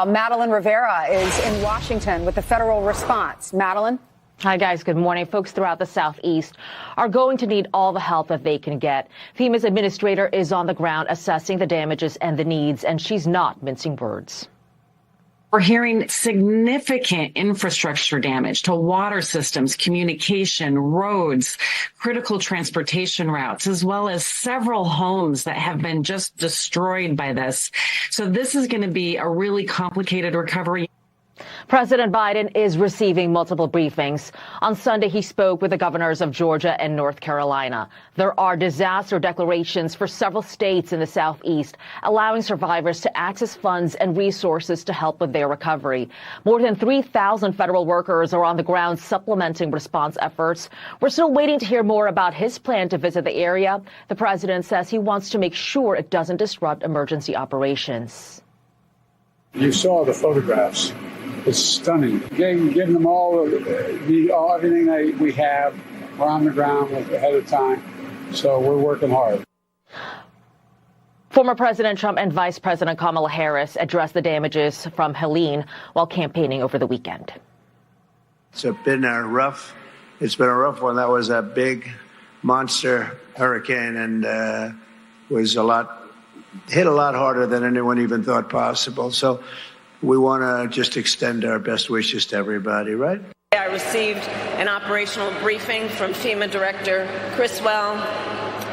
Madeline Rivera is in Washington with the federal response. Madeline? Hi, guys. Good morning. Folks throughout the Southeast are going to need all the help that they can get. FEMA's administrator is on the ground assessing the damages and the needs, and she's not mincing words. We're hearing significant infrastructure damage to water systems, communication, roads, critical transportation routes, as well as several homes that have been just destroyed by this. So this is going to be a really complicated recovery. President Biden is receiving multiple briefings. On Sunday, he spoke with the governors of Georgia and North Carolina. There are disaster declarations for several states in the Southeast, allowing survivors to access funds and resources to help with their recovery. More than 3,000 federal workers are on the ground supplementing response efforts. We're still waiting to hear more about his plan to visit the area. The president says he wants to make sure it doesn't disrupt emergency operations. You saw the photographs. It's stunning. Getting them all everything we have. We're on the ground ahead of time, so we're working hard. Former President Trump and Vice President Kamala Harris addressed the damages from Helene while campaigning over the weekend. It's been a rough one. That was a big monster hurricane and hit a lot harder than anyone even thought possible. So we want to just extend our best wishes to everybody, right? I received an operational briefing from FEMA Director Criswell.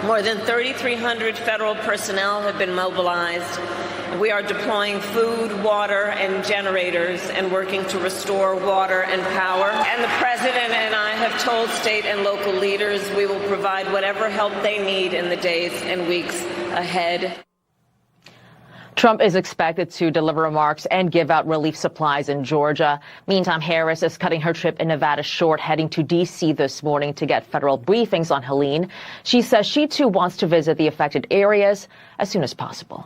More than 3,300 federal personnel have been mobilized. We are deploying food, water, and generators and working to restore water and power. And the president and I have told state and local leaders we will provide whatever help they need in the days and weeks ahead. Trump is expected to deliver remarks and give out relief supplies in Georgia. Meantime, Harris is cutting her trip in Nevada short, heading to D.C. this morning to get federal briefings on Helene. She says she, too, wants to visit the affected areas as soon as possible.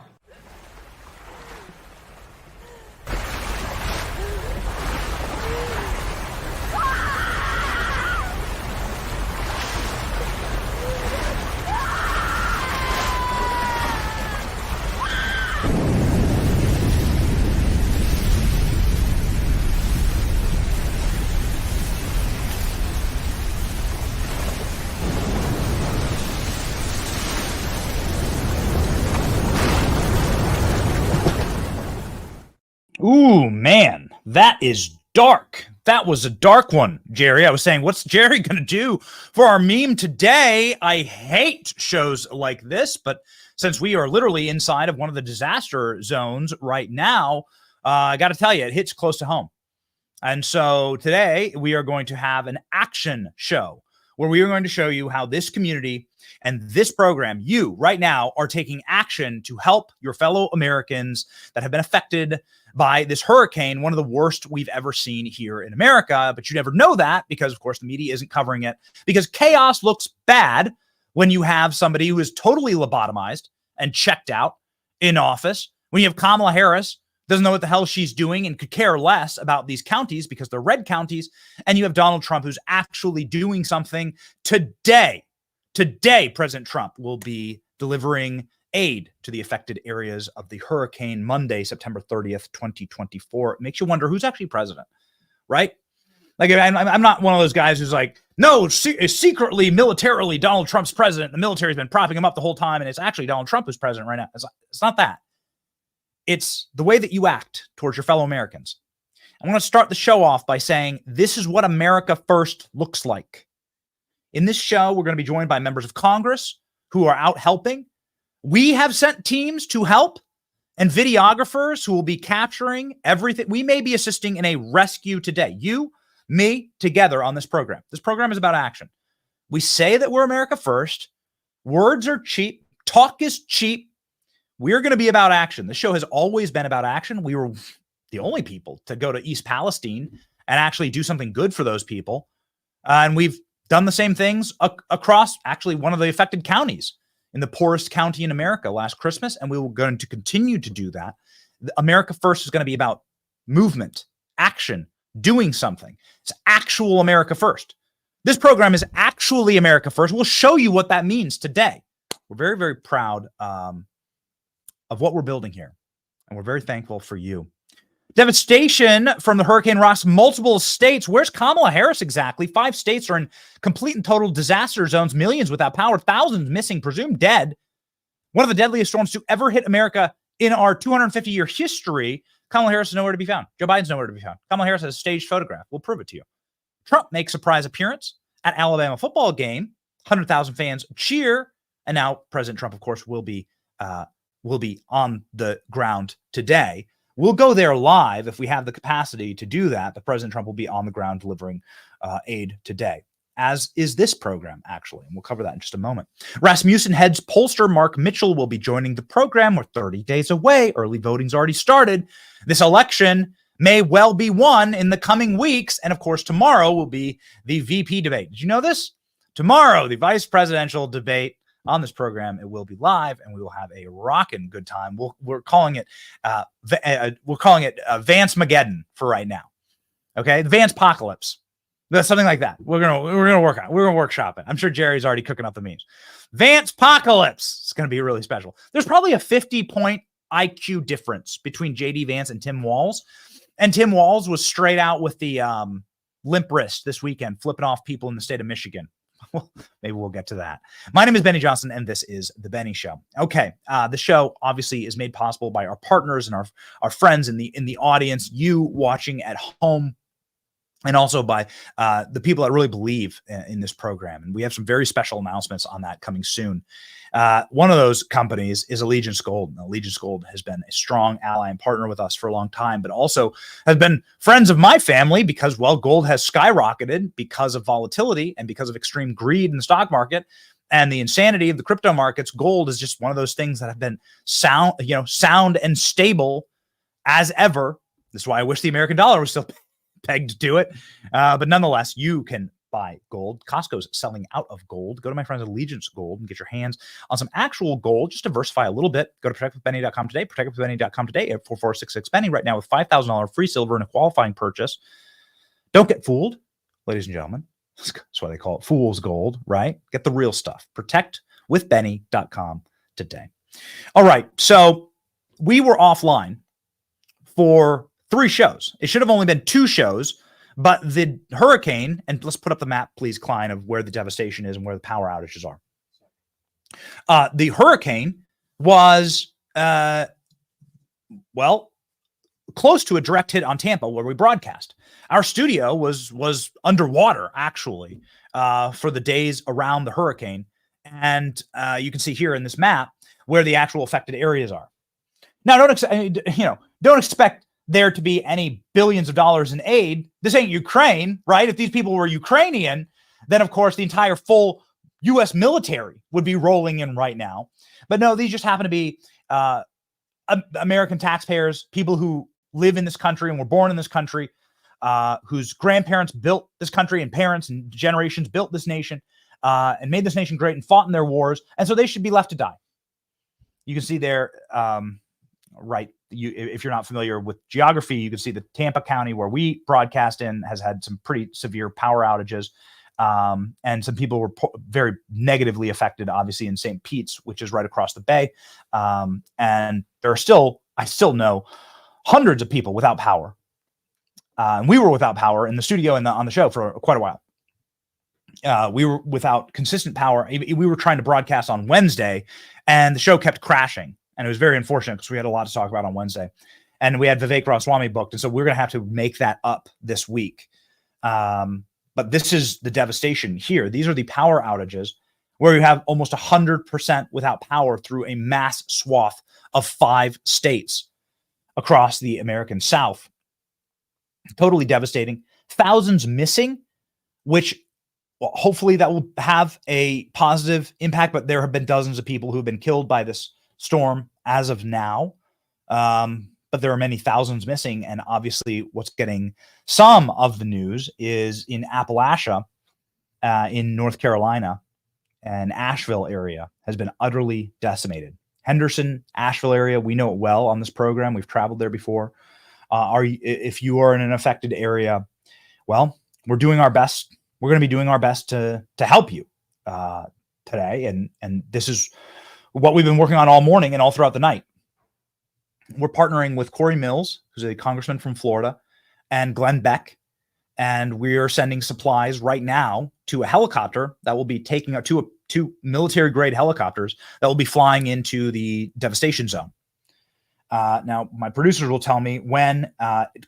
Ooh, man, that is dark. That was a dark one, Jerry. I was saying, what's Jerry going to do for our meme today? I hate shows like this, but since we are literally inside of one of the disaster zones right now, I got to tell you, it hits close to home. And so today we are going to have an action show where we are going to show you how this community and this program, you right now, are taking action to help your fellow Americans that have been affected by this hurricane, one of the worst we've ever seen here in America. But you never know that because, of course, the media isn't covering it, because chaos looks bad when you have somebody who is totally lobotomized and checked out in office, when you have Kamala Harris doesn't know what the hell she's doing and could care less about these counties because they're red counties, and you have Donald Trump who's actually doing something today. Today, President Trump will be delivering aid to the affected areas of the hurricane Monday, September 30th, 2024. It makes you wonder who's actually president, right? Like, I'm not one of those guys who's like, no, secretly, militarily, Donald Trump's president. The military's been propping him up the whole time, and it's actually Donald Trump who's president right now. It's not that. It's the way that you act towards your fellow Americans. I want to start the show off by saying this is what America First looks like. In this show, we're going to be joined by members of Congress who are out helping. We have sent teams to help and videographers who will be capturing everything. We may be assisting in a rescue today. You, me, together on this program. This program is about action. We say that we're America First. Words are cheap. Talk is cheap. We're going to be about action. The show has always been about action. We were the only people to go to East Palestine and actually do something good for those people. And we've done the same things across actually one of the affected counties in the poorest county in America last Christmas. And we will going to continue to do that. America First is going to be about movement, action, doing something. It's actual America First. This program is actually America First. We'll show you what that means today. We're very, very proud of what we're building here. And we're very thankful for you. Devastation from the hurricane rocks multiple states. Where's Kamala Harris exactly? 5 states are in complete and total disaster zones, millions without power, thousands missing, presumed dead. One of the deadliest storms to ever hit America in our 250-year history. Kamala Harris is nowhere to be found. Joe Biden's nowhere to be found. Kamala Harris has a staged photograph. We'll prove it to you. Trump makes surprise appearance at Alabama football game. 100,000 fans cheer. And now President Trump, of course, will be on the ground today. We'll go there live if we have the capacity to do that. But President Trump will be on the ground delivering aid today, as is this program, actually. And we'll cover that in just a moment. Rasmussen heads Pollster Mark Mitchell will be joining the program. We're 30 days away. Early voting's already started. This election may well be won in the coming weeks. And of course, tomorrow will be the VP debate. Did you know this? Tomorrow, the vice presidential debate on this program. It will be live, and we will have a rockin' good time. We're calling it Vance Mageddon for right now. Okay, the Vance Apocalypse. That's something like that. We're gonna work on it. We're gonna workshop it. I'm sure Jerry's already cooking up the memes. Vance Apocalypse. It's gonna be really special. There's probably a 50-point IQ difference between JD Vance and Tim Walz. And Tim Walz was straight out with the limp wrist this weekend, flipping off people in the state of Michigan. Well, maybe we'll get to that. My name is Benny Johnson, and this is The Benny Show. Okay, the show obviously is made possible by our partners and our friends in the audience, you watching at home, and also by the people that really believe in this program. And we have some very special announcements on that coming soon. One of those companies is Allegiance Gold. Now, Allegiance Gold has been a strong ally and partner with us for a long time, but also has been friends of my family because, well, gold has skyrocketed because of volatility and because of extreme greed in the stock market and the insanity of the crypto markets. Gold is just one of those things that have been sound and stable as ever. This is why I wish the American dollar was still pegged to it. But nonetheless, you can buy gold. Costco's selling out of gold. Go to my friends at Allegiance Gold and get your hands on some actual gold. Just diversify a little bit. Go to protectwithbenny.com today. Protectwithbenny.com today at 4466 Benny right now with $5,000 free silver in a qualifying purchase. Don't get fooled, ladies and gentlemen. That's why they call it fool's gold, right? Get the real stuff. Protectwithbenny.com today. All right. So we were offline for 3 shows. It should have only been 2 shows. But the hurricane, and let's put up the map, please, Klein, of where the devastation is and where the power outages are. The hurricane was, close to a direct hit on Tampa where we broadcast. Our studio was underwater, actually, for the days around the hurricane. And you can see here in this map where the actual affected areas are. Now, don't expect there to be any billions of dollars in aid. This ain't Ukraine, right? If these people were Ukrainian, then of course the entire full U.S. military would be rolling in right now. But no, these just happen to be American taxpayers, people who live in this country and were born in this country, whose grandparents built this country and parents and generations built this nation and made this nation great and fought in their wars. And so they should be left to die. You can see there, right. If you're not familiar with geography, you can see that Tampa County, where we broadcast in, has had some pretty severe power outages. And some people were very negatively affected, obviously, in St. Pete's, which is right across the bay. And there are I still know hundreds of people without power. And we were without power in the studio and on the show for quite a while. We were without consistent power. We were trying to broadcast on Wednesday, and the show kept crashing. And it was very unfortunate because we had a lot to talk about on Wednesday. And we had Vivek Ramaswamy booked. And so we're going to have to make that up this week. But this is the devastation here. These are the power outages where you have almost 100% without power through a mass swath of 5 states across the American South. Totally devastating. Thousands missing, which hopefully that will have a positive impact. But there have been dozens of people who have been killed by this storm as of now. But there are many thousands missing. And obviously what's getting some of the news is in Appalachia, in North Carolina, and Asheville area has been utterly decimated. Henderson, Asheville area, we know it well on this program. We've traveled there before. If you are in an affected area, well, we're doing our best. We're going to be doing our best to help you today. And this is what we've been working on all morning and all throughout the night. we're partnering with Corey Mills, who's a congressman from Florida, and Glenn Beck. And we are sending supplies right now to a helicopter that will be taking up two military-grade helicopters that will be flying into the devastation zone. Now, my producers will tell me when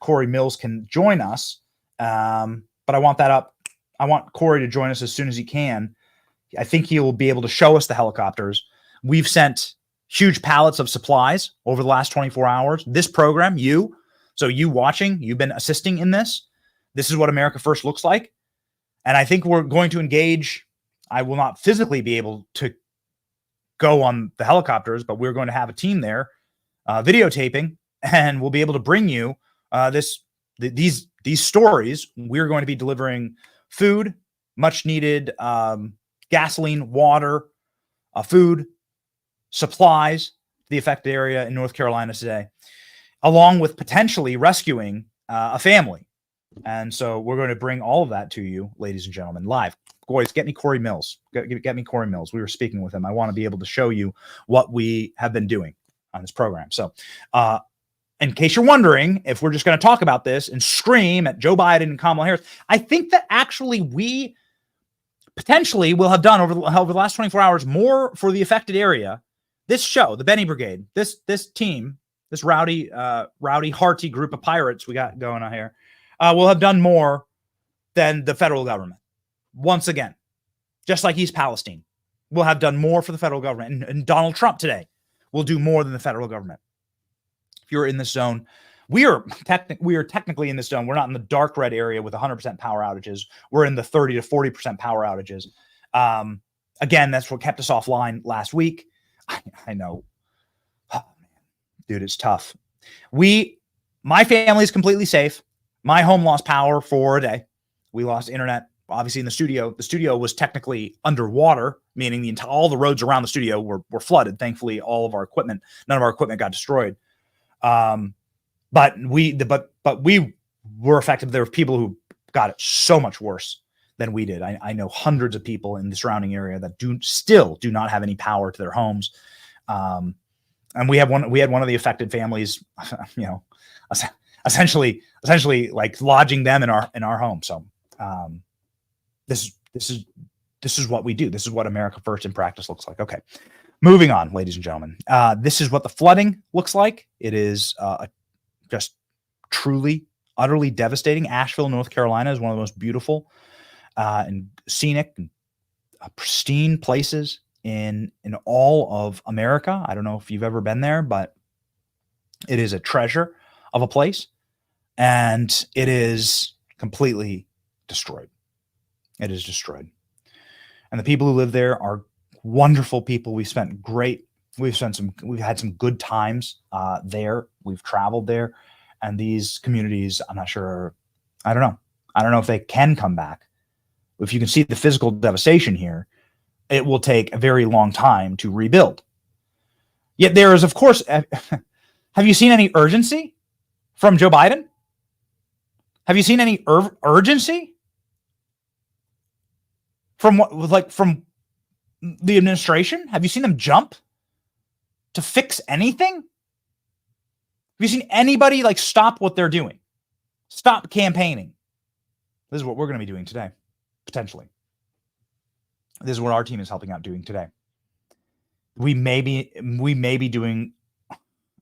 Corey Mills can join us, but I want that up. I want Corey to join us as soon as he can. I think he will be able to show us the helicopters. We've sent huge pallets of supplies over the last 24 hours. This program, you watching, you've been assisting in this. This is what America First looks like. And I think we're going to engage. I will not physically be able to go on the helicopters, but we're going to have a team there videotaping, and we'll be able to bring you these stories. We're going to be delivering food, much needed gasoline, water, food, supplies to the affected area in North Carolina today, along with potentially rescuing a family. And so we're going to bring all of that to you, ladies and gentlemen, live. Boys, get me Corey Mills. Get me Corey Mills. We were speaking with him. I want to be able to show you what we have been doing on this program. So in case you're wondering if we're just going to talk about this and scream at Joe Biden and Kamala Harris, I think that actually we potentially will have done over the last 24 hours more for the affected area. This show, the Benny Brigade, this team, this rowdy, hearty group of pirates we got going on here, will have done more than the federal government. Once again, just like East Palestine, will have done more for the federal government. And Donald Trump today will do more than the federal government. If you're in this zone, we are technically in this zone. We're not in the dark red area with 100% power outages. We're in the 30 to 40% power outages. Again, that's what kept us offline last week. I know. Oh, man. Dude, it's tough. My family is completely safe. My home lost power for a day. We lost internet, obviously, in the studio. The studio was technically underwater, meaning all the roads around the studio were flooded. Thankfully, all of our equipment, none of our equipment got destroyed. But we were affected. There were people who got it so much worse than we did. I know hundreds of people in the surrounding area that still do not have any power to their homes. And we had one of the affected families, essentially like lodging them in our home. So this is what we do. This is what America First in practice looks like. Okay, moving on, ladies and gentlemen. This is what the flooding looks like. It is just truly, utterly devastating. Asheville, North Carolina is one of the most beautiful and scenic and pristine places in all of America. I don't know if you've ever been there, but it is a treasure of a place, and it is completely destroyed. It is destroyed. And the people who live there are wonderful people. We've had some good times there. We've traveled there, and these communities, I'm not sure. I don't know if they can come back. If you can see the physical devastation here, it will take a very long time to rebuild. Yet there is, of course, have you seen any urgency from Joe Biden? Have you seen any urgency from the administration? Have you seen them jump to fix anything? Have you seen anybody stop what they're doing? Stop campaigning. This is what we're going to be doing today, potentially. This is what our team is helping out doing today. We may be doing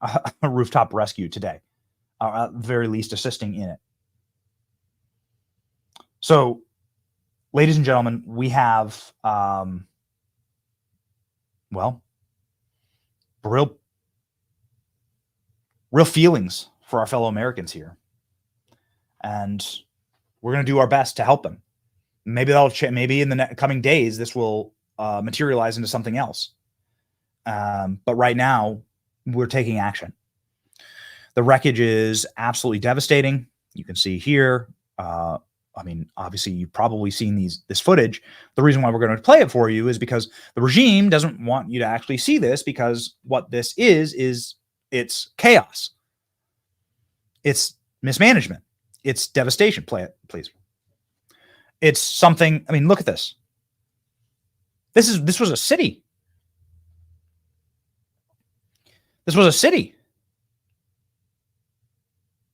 a rooftop rescue today, at the very least assisting in it. So, ladies and gentlemen, we have real feelings for our fellow Americans here, and we're going to do our best to help them. Maybe maybe in the coming days, this will materialize into something else. But right now, we're taking action. The wreckage is absolutely devastating. You can see here. Obviously, you've probably seen this footage. The reason why we're going to play it for you is because the regime doesn't want you to actually see this, because what this is it's chaos. It's mismanagement. It's devastation. Play it, please. It's something. Look at this. This was a city. This was a city.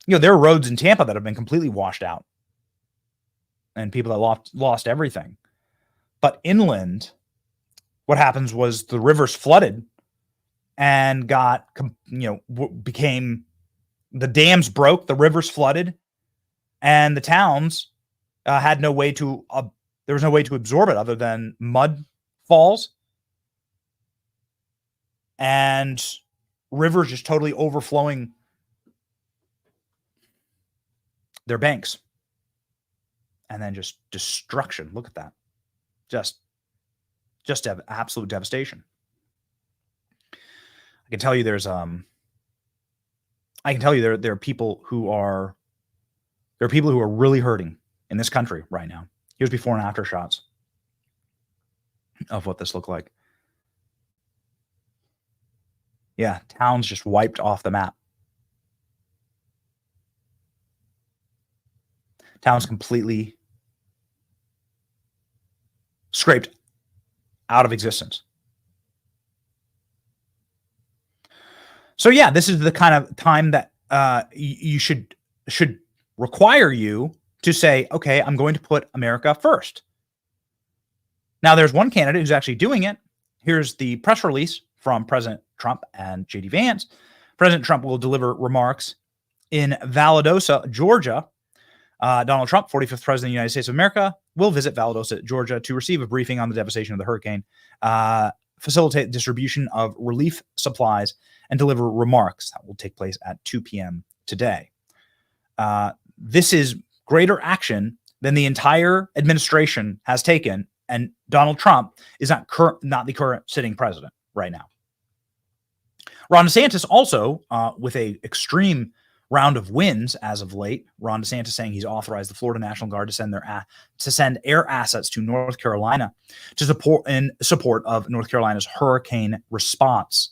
there are roads in Tampa that have been completely washed out and people that lost everything. But inland, what happens was the rivers flooded and became, the dams broke, the rivers flooded, and the towns had no way to, there was no way to absorb it other than mud falls and rivers just totally overflowing their banks. And then just destruction. Look at that. Just absolute devastation. I can tell you there are people who are really hurting in this country right now. Here's before and after shots of what this looked like. Yeah, towns just wiped off the map. Towns completely scraped out of existence. So yeah, this is the kind of time that you should require you to say, okay, I'm going to put America first. Now, there's one candidate who's actually doing it. Here's the press release from President Trump and J.D. Vance. President Trump will deliver remarks in Valdosta, Georgia. Donald Trump, 45th President of the United States of America, will visit Valdosta, Georgia to receive a briefing on the devastation of the hurricane, facilitate distribution of relief supplies, and deliver remarks. That will take place at 2 p.m. today. This is greater action than the entire administration has taken, and Donald Trump is not the current sitting president right now. Ron DeSantis also, with a extreme round of wins as of late. Ron DeSantis saying he's authorized the Florida National Guard to send air assets to North Carolina to support of North Carolina's hurricane response.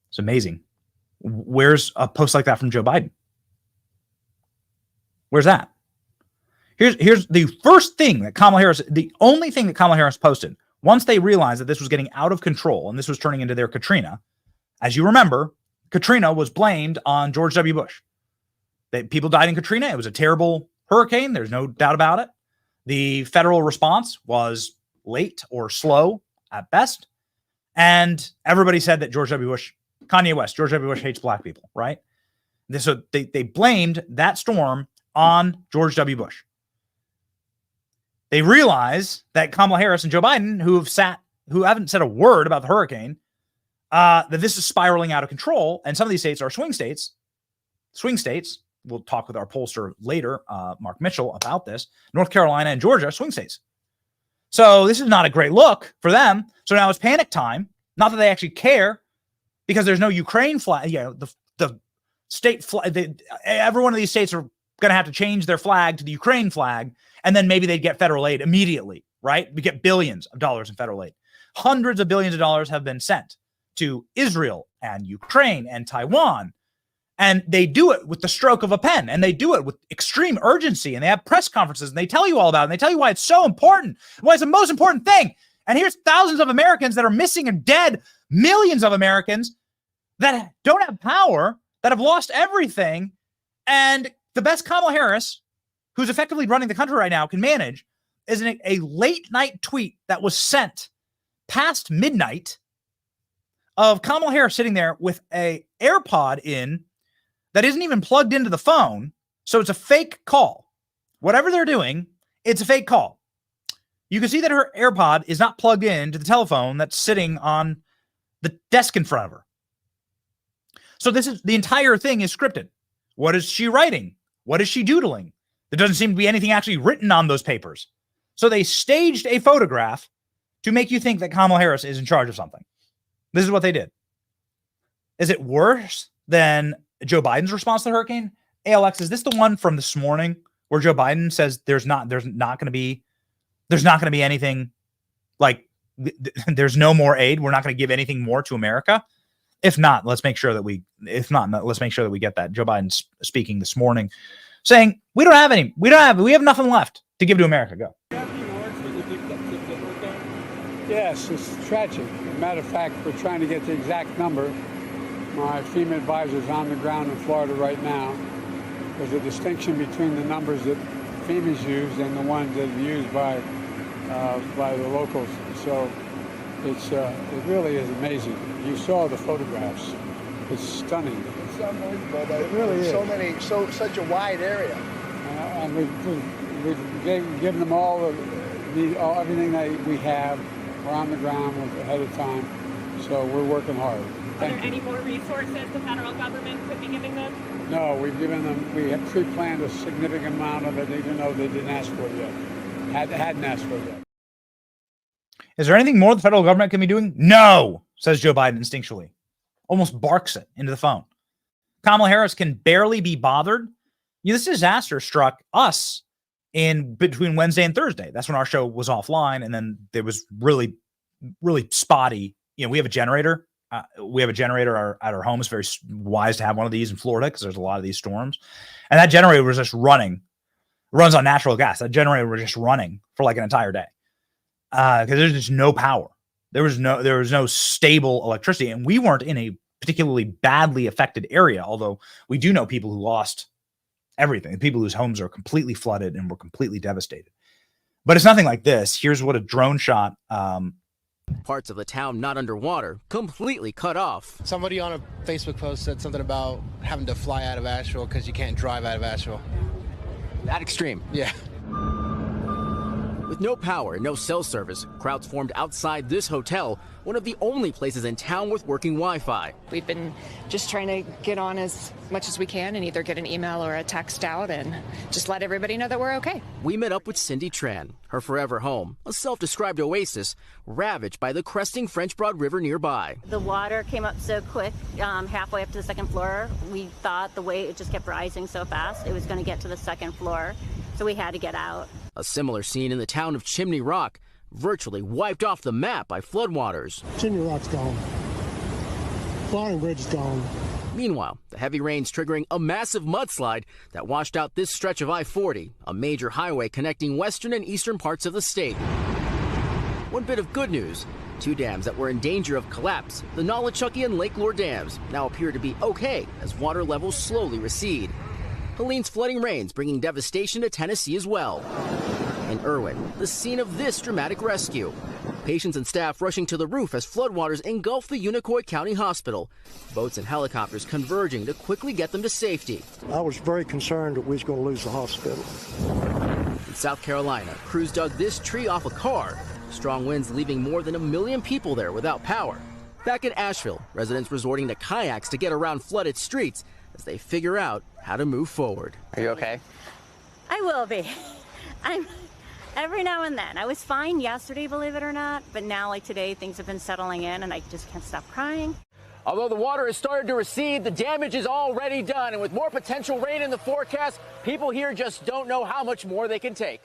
It's amazing. Where's a post like that from Joe Biden? Where's that? Here's the first thing that Kamala Harris, the only thing that Kamala Harris posted once they realized that this was getting out of control and this was turning into their Katrina. As you remember, Katrina was blamed on George W. Bush. People died in Katrina. It was a terrible hurricane. There's no doubt about it. The federal response was late or slow at best. And everybody said that George W. Bush, Kanye West, George W. Bush hates black people, right? So they blamed that storm on George W. Bush. They realize that Kamala Harris and Joe Biden, who haven't said a word about the hurricane, that this is spiraling out of control. And some of these states are swing states. Swing states. We'll talk with our pollster later, Mark Mitchell, about this. North Carolina and Georgia, swing states. So this is not a great look for them. So now it's panic time. Not that they actually care, because there's no Ukraine flag. The state flag. Every one of these states are going to have to change their flag to the Ukraine flag, and then maybe they'd get federal aid immediately, right? We get billions of dollars in federal aid. Hundreds of billions of dollars have been sent to Israel and Ukraine and Taiwan. And they do it with the stroke of a pen, and they do it with extreme urgency, and they have press conferences, and they tell you all about it, and they tell you why it's so important, why it's the most important thing. And here's thousands of Americans that are missing and dead, millions of Americans that don't have power, that have lost everything. And the best Kamala Harris, who's effectively running the country right now, can manage is a late night tweet that was sent past midnight of Kamala Harris sitting there with a AirPod in that isn't even plugged into the phone. So it's a fake call. Whatever they're doing, it's a fake call. You can see that her AirPod is not plugged in to the telephone that's sitting on the desk in front of her. So the entire thing is scripted. What is she writing? What is she doodling? There doesn't seem to be anything actually written on those papers. So they staged a photograph to make you think that Kamala Harris is in charge of something. This is what they did. Is it worse than Joe Biden's response to the hurricane? ALX, is this the one from this morning where Joe Biden says there's not going to be anything, like there's no more aid. We're not going to give anything more to America. If not, let's make sure that we get that. Joe Biden's speaking this morning saying we have nothing left to give to America. Go. Yes, it's tragic. Matter of fact, we're trying to get the exact number. My FEMA advisor is on the ground in Florida right now. There's a distinction between the numbers that FEMA's used and the ones that are used by the locals. So it really is amazing. You saw the photographs. It's stunning. It's unbelievable. It really is. Such a wide area. And we've given them all everything that we have. We're on the ground ahead of time, so we're working hard. Are there any more resources the federal government could be giving them? No, we've given them. We have pre-planned a significant amount of it, even though they didn't ask for it yet. Hadn't asked for it yet. Is there anything more the federal government can be doing? No, says Joe Biden instinctually. Almost barks it into the phone. Kamala Harris can barely be bothered. This disaster struck us in between Wednesday and Thursday. That's when our show was offline, and then there was really, really spotty. We have a generator. At our home. It's very wise to have one of these in Florida because there's a lot of these storms. And that generator was just running. It runs on natural gas. That generator was just running for like an entire day because there's just no power. There was no stable electricity, and we weren't in a particularly badly affected area. Although we do know people who lost everything, people whose homes are completely flooded and were completely devastated. But it's nothing like this. Here's what a drone shot. Parts of the town not underwater, completely cut off. Somebody on a Facebook post said something about having to fly out of Asheville because you can't drive out of Asheville. That extreme. Yeah. With no power and no cell service, crowds formed outside this hotel, one of the only places in town with working Wi-Fi. We've been just trying to get on as much as we can and either get an email or a text out and just let everybody know that we're okay. We met up with Cindy Tran, her forever home, a self-described oasis, ravaged by the cresting French Broad River nearby. The water came up so quick, halfway up to the second floor. We thought the way it just kept rising so fast, it was going to get to the second floor, so we had to get out. A similar scene in the town of Chimney Rock, virtually wiped off the map by floodwaters. Chimney Rock's gone. Flying Bridge is gone. Meanwhile, the heavy rains triggering a massive mudslide that washed out this stretch of I-40, a major highway connecting western and eastern parts of the state. One bit of good news, two dams that were in danger of collapse, the Nolichucky and Lake Lure dams, now appear to be okay as water levels slowly recede. Helene's flooding rains bringing devastation to Tennessee as well. In Irwin, the scene of this dramatic rescue. Patients and staff rushing to the roof as floodwaters engulf the Unicoi County Hospital. Boats and helicopters converging to quickly get them to safety. I was very concerned that we was going to lose the hospital. In South Carolina, crews dug this tree off a car. Strong winds leaving more than 1 million people there without power. Back in Asheville, residents resorting to kayaks to get around flooded streets as they figure out how to move forward. Are you okay? I will be. Every now and then. I was fine yesterday, believe it or not, but now, like today, things have been settling in and I just can't stop crying. Although the water has started to recede, the damage is already done. And with more potential rain in the forecast, people here just don't know how much more they can take.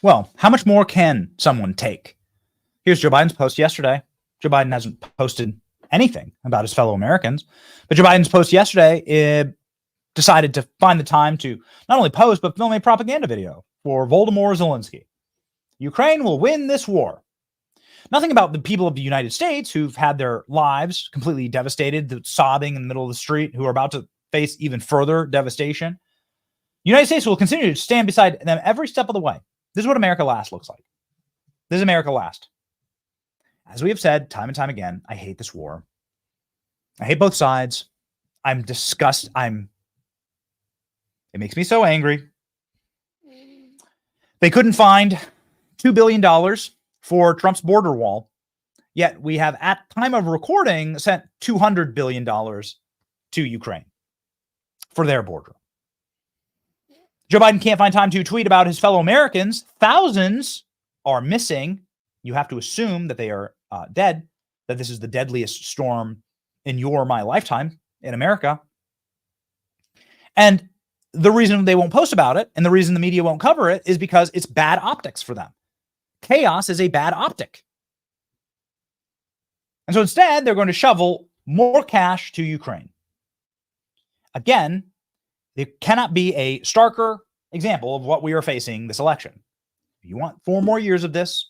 Well, how much more can someone take? Here's Joe Biden's post yesterday. Joe Biden hasn't posted anything about his fellow Americans, but Joe Biden's post yesterday decided to find the time to not only post, but film a propaganda video for Volodymyr Zelensky. Ukraine will win this war. Nothing about the people of the United States who've had their lives completely devastated, sobbing in the middle of the street, who are about to face even further devastation. The United States will continue to stand beside them every step of the way. This is what America Last looks like. This is America Last. As we have said time and time again, I hate this war. I hate both sides. I'm disgusted. It makes me so angry. They couldn't find $2 billion for Trump's border wall, yet we have, at time of recording, sent $200 billion to Ukraine for their border. Joe Biden can't find time to tweet about his fellow Americans. Thousands are missing. You have to assume that they are dead, that this is the deadliest storm in your or my lifetime in America. And the reason they won't post about it and the reason the media won't cover it is because it's bad optics for them. Chaos is a bad optic. And so instead, they're going to shovel more cash to Ukraine. Again, there cannot be a starker example of what we are facing this election. You want 4 more years of this,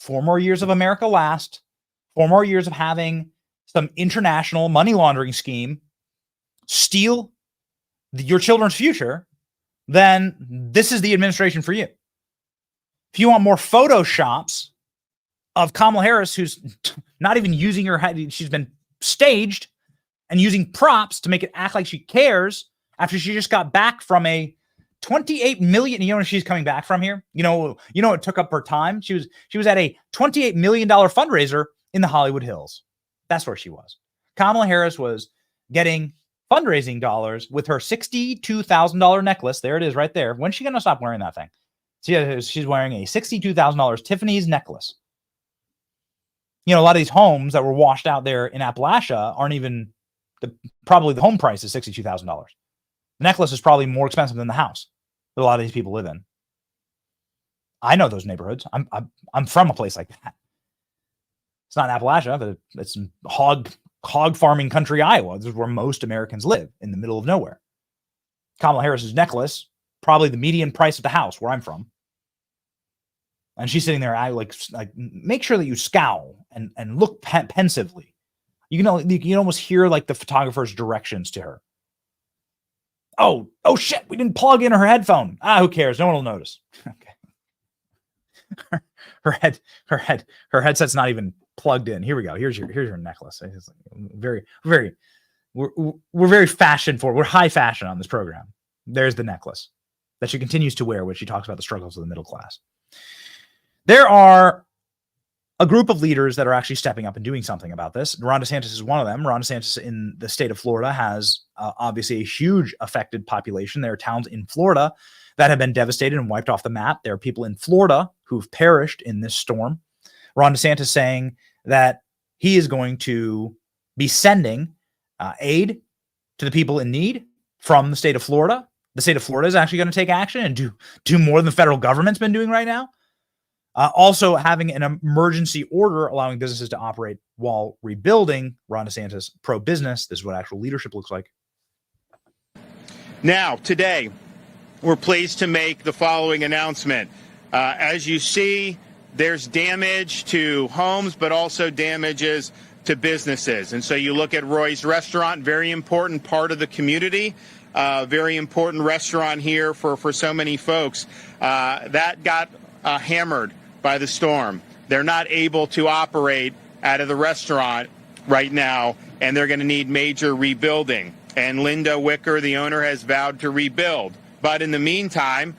4 more years of America Last, 4 more years of having some international money laundering scheme, steal your children's future, then this is the administration for you. If you want more photoshops of Kamala Harris, who's not even using her head, she's been staged and using props to make it act like she cares after she just got back from a 28 million. You know, she's coming back from here. You know, it took up her time. She was at a $28 million fundraiser in the Hollywood Hills. That's where she was. Kamala Harris was getting fundraising dollars with her $62,000 necklace. There it is right there. When's she going to stop wearing that thing? She's wearing a $62,000 Tiffany's necklace. You know, a lot of these homes that were washed out there in Appalachia aren't even probably the home price is $62,000. The necklace is probably more expensive than the house that a lot of these people live in. I know those neighborhoods. I'm from a place like that. It's not in Appalachia, but it's in hog farming country, Iowa. This is where most Americans live, in the middle of nowhere. Kamala Harris's necklace, probably the median price of the house where I'm from. And she's sitting there, like make sure that you scowl and look pensively. You can almost hear like the photographer's directions to her. Oh shit, we didn't plug in her headphone. Who cares? No one will notice. Okay. Her headset's not even plugged in. Here we go. Here's your necklace. It's very, very, we're very fashion forward. We're high fashion on this program. There's the necklace that she continues to wear when she talks about the struggles of the middle class. There are a group of leaders that are actually stepping up and doing something about this. Ron DeSantis is one of them. Ron DeSantis in the state of Florida has obviously a huge affected population. There are towns in Florida that have been devastated and wiped off the map. There are people in Florida who've perished in this storm. Ron DeSantis saying that he is going to be sending aid to the people in need from the state of Florida. The state of Florida is actually going to take action and do more than the federal government's been doing right now. Also having an emergency order allowing businesses to operate while rebuilding. Ron DeSantis, pro-business. This is what actual leadership looks like. Now, today, we're pleased to make the following announcement. As you see, there's damage to homes, but also damages to businesses. And so you look at Roy's Restaurant, very important part of the community, very important restaurant here for so many folks. That got hammered by the storm. They're not able to operate out of the restaurant right now, and they're going to need major rebuilding. And Linda Wicker, the owner, has vowed to rebuild. But in the meantime,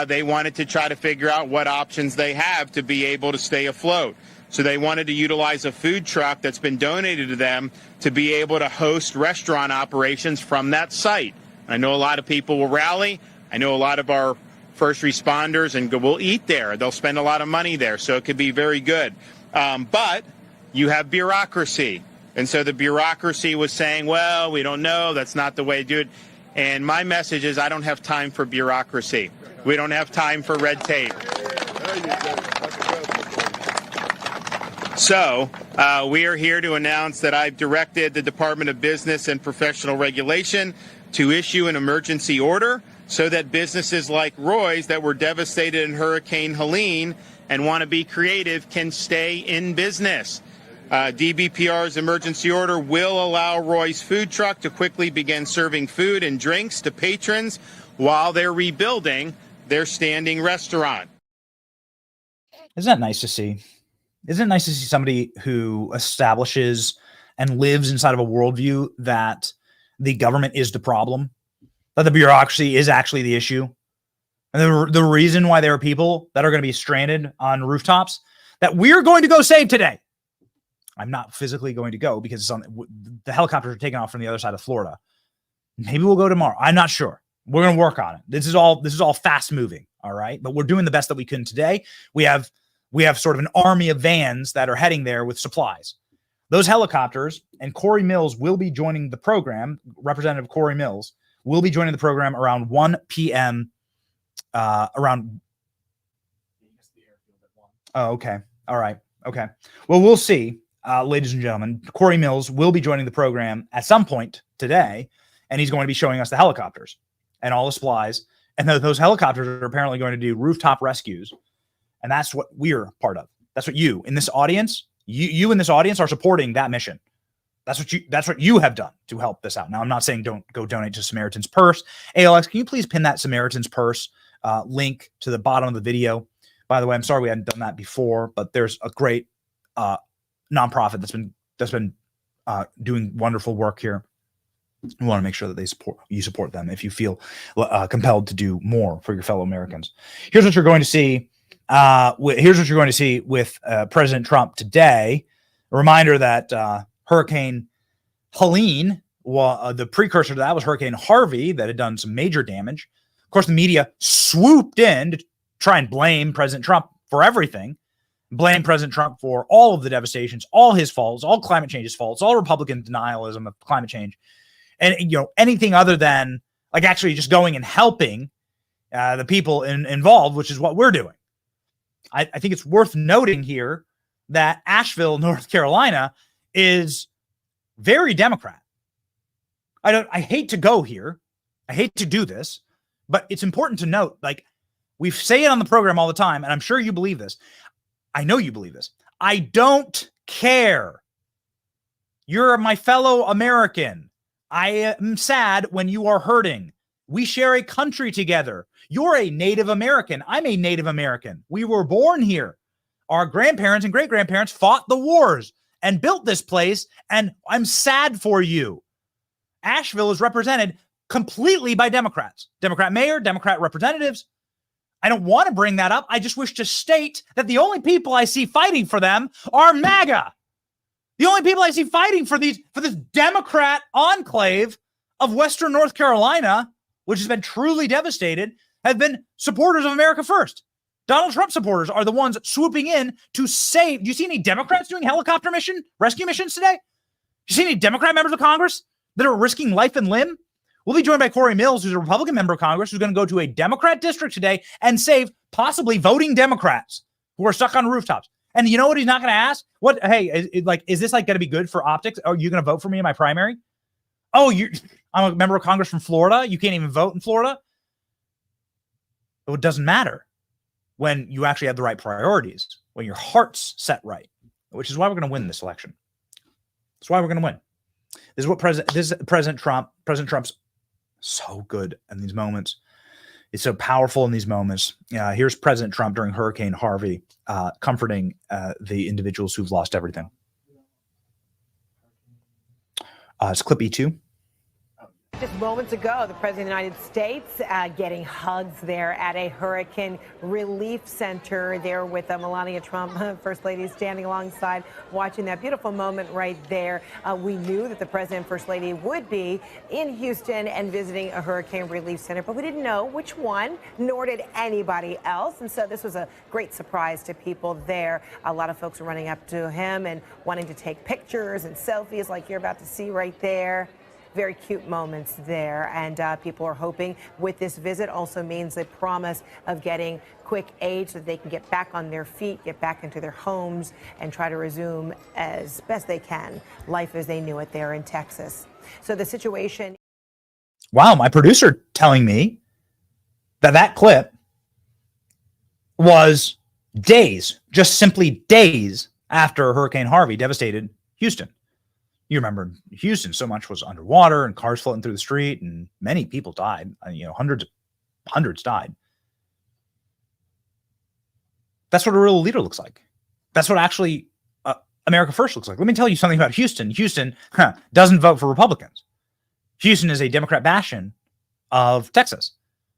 they wanted to try to figure out what options they have to be able to stay afloat. So they wanted to utilize a food truck that's been donated to them to be able to host restaurant operations from that site. I know a lot of people will rally. I know a lot of our first responders and will eat there. They'll spend a lot of money there, so it could be very good. But you have bureaucracy. And so the bureaucracy was saying, well, we don't know. That's not the way to do it. And my message is I don't have time for bureaucracy. We don't have time for red tape. So we are here to announce that I've directed the Department of Business and Professional Regulation to issue an emergency order so that businesses like Roy's that were devastated in Hurricane Helene and want to be creative can stay in business. DBPR's emergency order will allow Roy's food truck to quickly begin serving food and drinks to patrons while they're rebuilding their standing restaurant. Isn't that nice to see? Isn't it nice to see somebody who establishes and lives inside of a worldview that the government is the problem, that the bureaucracy is actually the issue? And the reason why there are people that are going to be stranded on rooftops that we're going to go save today. I'm not physically going to go because the helicopters are taking off from the other side of Florida. Maybe we'll go tomorrow. I'm not sure. We're going to work on it. This is all fast moving. All right. But we're doing the best that we can today. We have sort of an army of vans that are heading there with supplies. Those helicopters and Corey Mills will be joining the program. Representative Corey Mills will be joining the program around 1 p.m. Around. Oh, okay. All right. Okay. Well, we'll see. Ladies and gentlemen, Corey Mills will be joining the program at some point today, and he's going to be showing us the helicopters and all the supplies. And those helicopters are apparently going to do rooftop rescues. And that's what we're part of. That's what you in this audience, you in this audience are supporting that mission. That's what you have done to help this out. Now, I'm not saying don't go donate to Samaritan's Purse. ALX, can you please pin that Samaritan's Purse link to the bottom of the video? By the way, I'm sorry we hadn't done that before, but there's a great nonprofit that's been doing wonderful work here. We want to make sure that you support them if you feel compelled to do more for your fellow Americans. Here's what you're going to see. Here's what you're going to see with President Trump today. A reminder that Hurricane Helene, the precursor to that was Hurricane Harvey that had done some major damage. Of course, the media swooped in to try and blame President Trump for everything. Blame President Trump for all of the devastations, all his faults, all climate change's faults, all Republican denialism of climate change. And, anything other than like actually just going and helping the people involved, which is what we're doing. I think it's worth noting here that Asheville, North Carolina is very Democrat. I hate to go here. I hate to do this, but it's important to note, like we say it on the program all the time, and I'm sure you believe this. I know you believe this. I don't care. You're my fellow American. I am sad when you are hurting. We share a country together. You're a Native American. I'm a Native American. We were born here. Our grandparents and great-grandparents fought the wars and built this place, and I'm sad for you. Asheville is represented completely by Democrats. Democrat mayor, Democrat representatives. I don't want to bring that up. I just wish to state that the only people I see fighting for them are MAGA. The only people I see fighting for this Democrat enclave of Western North Carolina, which has been truly devastated, have been supporters of America First. Donald Trump supporters are the ones swooping in to save. Do you see any Democrats doing helicopter rescue missions today? Do you see any Democrat members of Congress that are risking life and limb? We'll be joined by Corey Mills, who's a Republican member of Congress, who's going to go to a Democrat district today and save possibly voting Democrats who are stuck on rooftops. And you know what he's not going to ask? What? Hey, is this like going to be good for optics? Are you going to vote for me in my primary? Oh, I'm a member of Congress from Florida. You can't even vote in Florida. But it doesn't matter when you actually have the right priorities, when your heart's set right, which is why we're going to win this election. That's why we're going to win. This is what President Trump's so good in these moments. It's so powerful in these moments. Here's President Trump during Hurricane Harvey, comforting the individuals who've lost everything. It's clip E2. Just moments ago, the President of the United States getting hugs there at a hurricane relief center there with Melania Trump, First Lady, standing alongside, watching that beautiful moment right there. We knew that the President and First Lady would be in Houston and visiting a hurricane relief center, but we didn't know which one, nor did anybody else. And so this was a great surprise to people there. A lot of folks were running up to him and wanting to take pictures and selfies like you're about to see right there. Very cute moments there, and people are hoping with this visit also means the promise of getting quick aid so that they can get back on their feet, get back into their homes, and try to resume as best they can life as they knew it there in Texas. So the situation. Wow, my producer telling me that clip was days, just simply days after Hurricane Harvey devastated Houston. You remember Houston, so much was underwater and cars floating through the street and many people died. Hundreds died. That's what a real leader looks like. That's what actually America First looks like. Let me tell you something about Houston. Houston doesn't vote for Republicans. Houston is a Democrat bastion of Texas.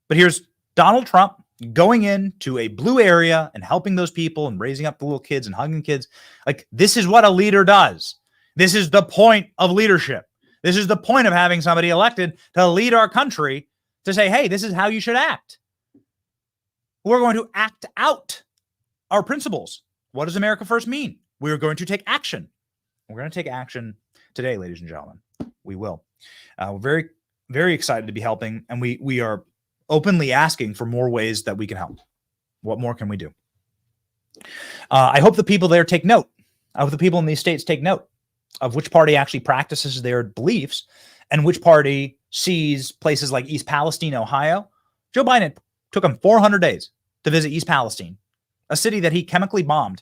But here's Donald Trump going into a blue area and helping those people and raising up the little kids and hugging kids. Like, this is what a leader does. This is the point of leadership. This is the point of having somebody elected to lead our country, to say, hey, this is how you should act. We're going to act out our principles. What does America First mean? We're going to take action. We're going to take action today, ladies and gentlemen. We will. We're very, very excited to be helping, and we are openly asking for more ways that we can help. What more can we do? I hope the people there take note. I hope the people in these states take note of which party actually practices their beliefs and which party sees places like East Palestine, Ohio. Joe Biden took him 400 days to visit East Palestine, a city that he chemically bombed,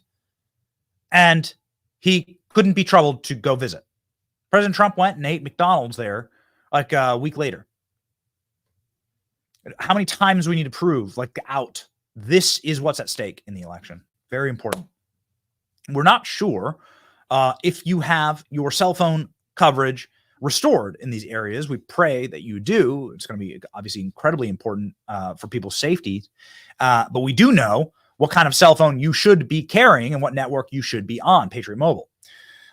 and he couldn't be troubled to go visit. President Trump went and ate McDonald's there like a week later. How many times we need to prove, like, out? This is what's at stake in the election. Very important. We're not sure if you have your cell phone coverage restored in these areas. We pray that you do. It's going to be obviously incredibly important for people's safety. But we do know what kind of cell phone you should be carrying and what network you should be on. Patriot Mobile.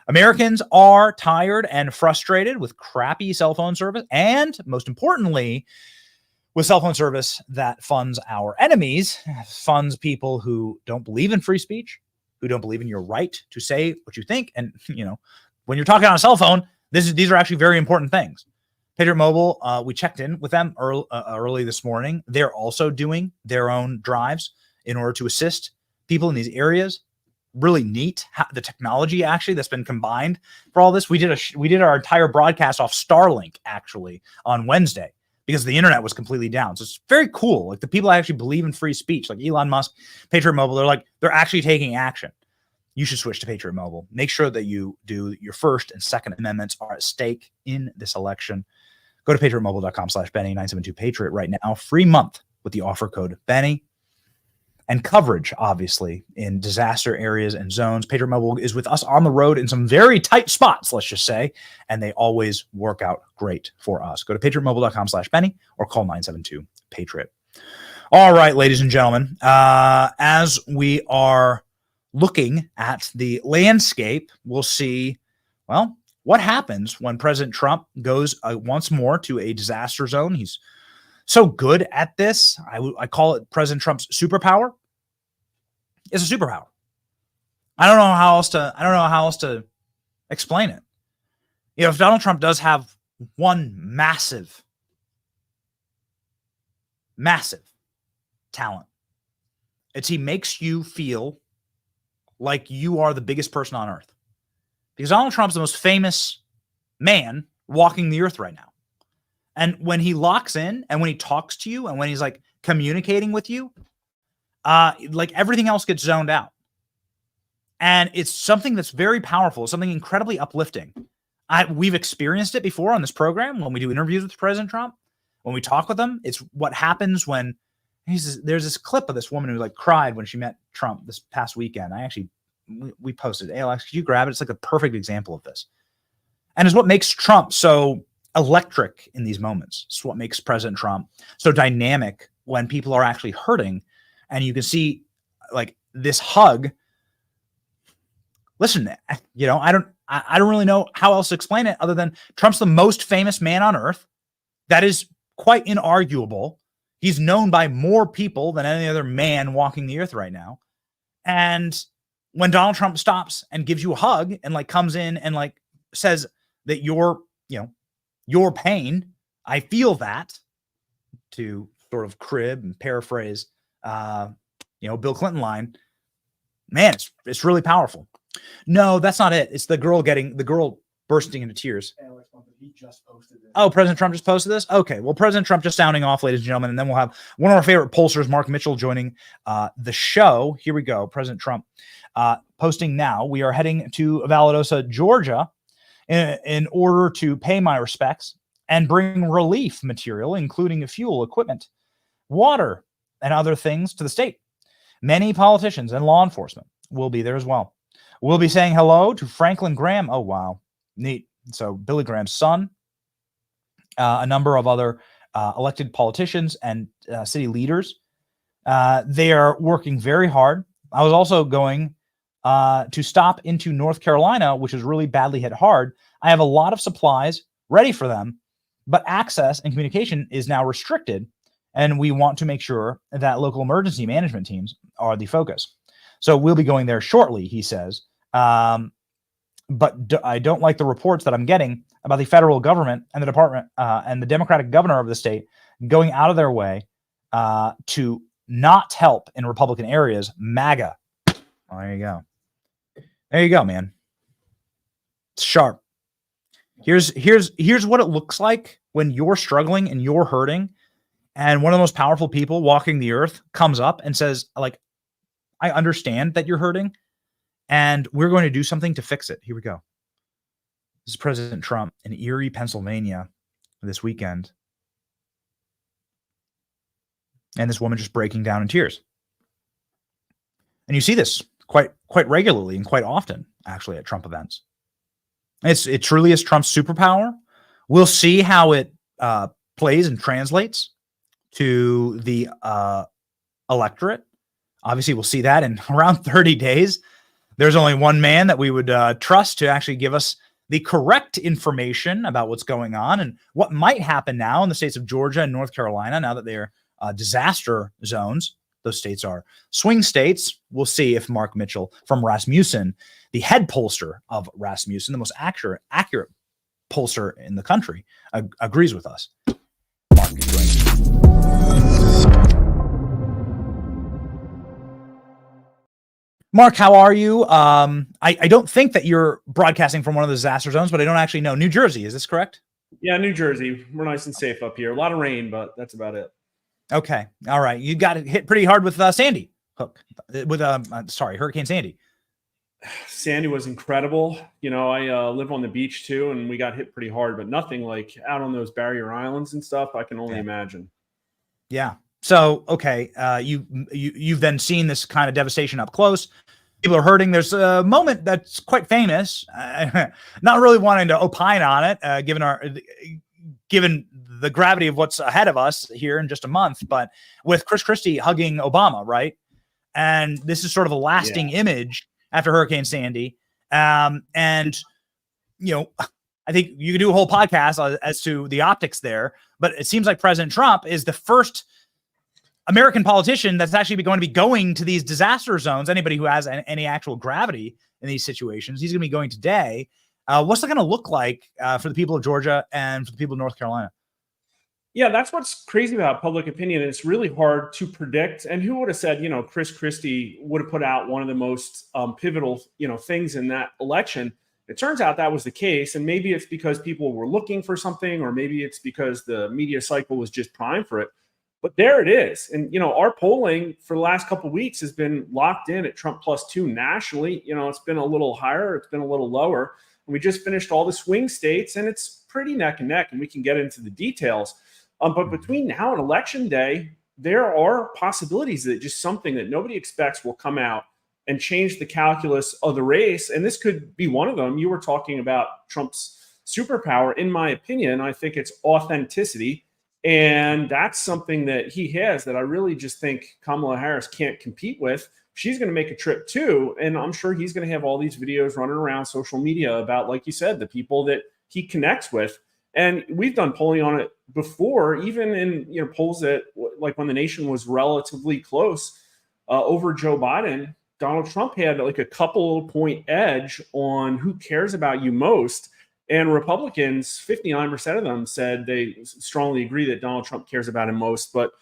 Americans are tired and frustrated with crappy cell phone service, and most importantly, with cell phone service that funds our enemies, funds people who don't believe in free speech, who don't believe in your right to say what you think. And, you know, when you're talking on a cell phone, these are actually very important things. Patriot Mobile, we checked in with them early this morning. They're also doing their own drives in order to assist people in these areas. Really neat, the technology actually that's been combined for all this. We did our entire broadcast off Starlink actually on Wednesday, because the internet was completely down. So it's very cool. Like, the people that actually believe in free speech, like Elon Musk, Patriot Mobile, they're actually taking action. You should switch to Patriot Mobile. Make sure that you do. Your First and Second Amendments are at stake in this election. Go to patriotmobile.com/Benny, 972-PATRIOT right now. Free month with the offer code Benny. And coverage, obviously, in disaster areas and zones. Patriot Mobile is with us on the road in some very tight spots, let's just say, and they always work out great for us. Go to patriotmobile.com/Benny or call 972-PATRIOT. All right, ladies and gentlemen, as we are looking at the landscape, we'll see, well, what happens when President Trump goes once more to a disaster zone. He's so good at this. I call it President Trump's superpower. It's a superpower. I don't know how else to explain it. You know, if Donald Trump does have one massive talent, it's he makes you feel like you are the biggest person on earth. Because Donald Trump's the most famous man walking the earth right now. And when he locks in and when he talks to you and when he's like communicating with you, like everything else gets zoned out. And it's something that's very powerful, something incredibly uplifting. We've experienced it before on this program when we do interviews with President Trump, when we talk with him. It's what happens when there's this clip of this woman who like cried when she met Trump this past weekend. We posted it. Hey, Alex, could you grab it? It's like a perfect example of this. And it's what makes Trump so electric in these moments. It's what makes President Trump so dynamic when people are actually hurting. And you can see like this hug. Listen, you know, I don't really know how else to explain it other than Trump's the most famous man on earth. That is quite inarguable. He's known by more people than any other man walking the earth right now. And when Donald Trump stops and gives you a hug and like comes in and like says that your pain, I feel that, to sort of crib and paraphrase, Bill Clinton line, man, it's really powerful. No, that's not it. It's the girl bursting into tears. He just posted this. Oh, President Trump just posted this? Okay. Well, President Trump just sounding off, ladies and gentlemen, and then we'll have one of our favorite pollsters, Mark Mitchell, joining the show. Here we go. President Trump posting now. We are heading to Valdosta, Georgia, in order to pay my respects and bring relief material, including fuel, equipment, water, and other things to the state. Many politicians and law enforcement will be there as well. We'll be saying hello to Franklin Graham. Oh, wow. Neat. So Billy Graham's son, a number of other elected politicians and city leaders. They are working very hard. I was also going to stop into North Carolina, which is really badly hit hard. I have a lot of supplies ready for them, but access and communication is now restricted, and we want to make sure that local emergency management teams are the focus. So we'll be going there shortly, he says. But I don't like the reports that I'm getting about the federal government and the department and the Democratic governor of the state going out of their way to not help in Republican areas. MAGA. Oh, there you go. There you go, man. It's sharp. Here's what it looks like when you're struggling and you're hurting, and one of the most powerful people walking the earth comes up and says, like, I understand that you're hurting, and we're going to do something to fix it. Here we go. This is President Trump in Erie, Pennsylvania this weekend. And this woman just breaking down in tears. And you see this quite regularly and quite often, actually, at Trump events. It truly is Trump's superpower. We'll see how it plays and translates to the electorate. Obviously, we'll see that in around 30 days. There's only one man that we would trust to actually give us the correct information about what's going on and what might happen now in the states of Georgia and North Carolina, now that they're disaster zones. Those states are swing states. We'll see if Mark Mitchell from Rasmussen, the head pollster of Rasmussen, the most accurate pollster in the country, agrees with us. Mark, Mark, how are you? I don't think that you're broadcasting from one of the disaster zones, but I don't actually know. New Jersey, is this correct? Yeah, New Jersey. We're nice and safe up here. A lot of rain, but that's about it. Okay. All right. You got hit pretty hard with Sandy Hook, with Hurricane Sandy. Sandy was incredible. You know, I live on the beach too, and we got hit pretty hard, but nothing like out on those barrier islands and stuff. I can only imagine. Yeah. So, okay. You've then seen this kind of devastation up close. People are hurting. There's a moment that's quite famous. Not really wanting to opine on it, given the gravity of what's ahead of us here in just a month, but with Chris Christie hugging Obama, right? And this is sort of a lasting image after Hurricane Sandy. And, you know, I think you could do a whole podcast as to the optics there, but it seems like President Trump is the first American politician that's actually going to be going to these disaster zones. Anybody who has any actual gravity in these situations, he's going to be going today. What's that going to look like for the people of Georgia and for the people of North Carolina? Yeah, that's what's crazy about public opinion. It's really hard to predict. And who would have said, you know, Chris Christie would have put out one of the most pivotal, you know, things in that election. It turns out that was the case. And maybe it's because people were looking for something, or maybe it's because the media cycle was just primed for it. But there it is. And, you know, our polling for the last couple of weeks has been locked in at Trump +2 nationally. You know, it's been a little higher. It's been a little lower. And we just finished all the swing states, and it's pretty neck and neck, and we can get into the details. But between now and Election Day, there are possibilities that just something that nobody expects will come out and change the calculus of the race. And this could be one of them. You were talking about Trump's superpower. In my opinion, I think it's authenticity. And that's something that he has that I really just think Kamala Harris can't compete with. She's going to make a trip too. And I'm sure he's going to have all these videos running around social media about, like you said, the people that he connects with. And we've done polling on it before, even in, you know, polls that, like when the nation was relatively close over Joe Biden, Donald Trump had like a couple point edge on who cares about you most. And Republicans, 59% of them said they strongly agree that Donald Trump cares about him most. But,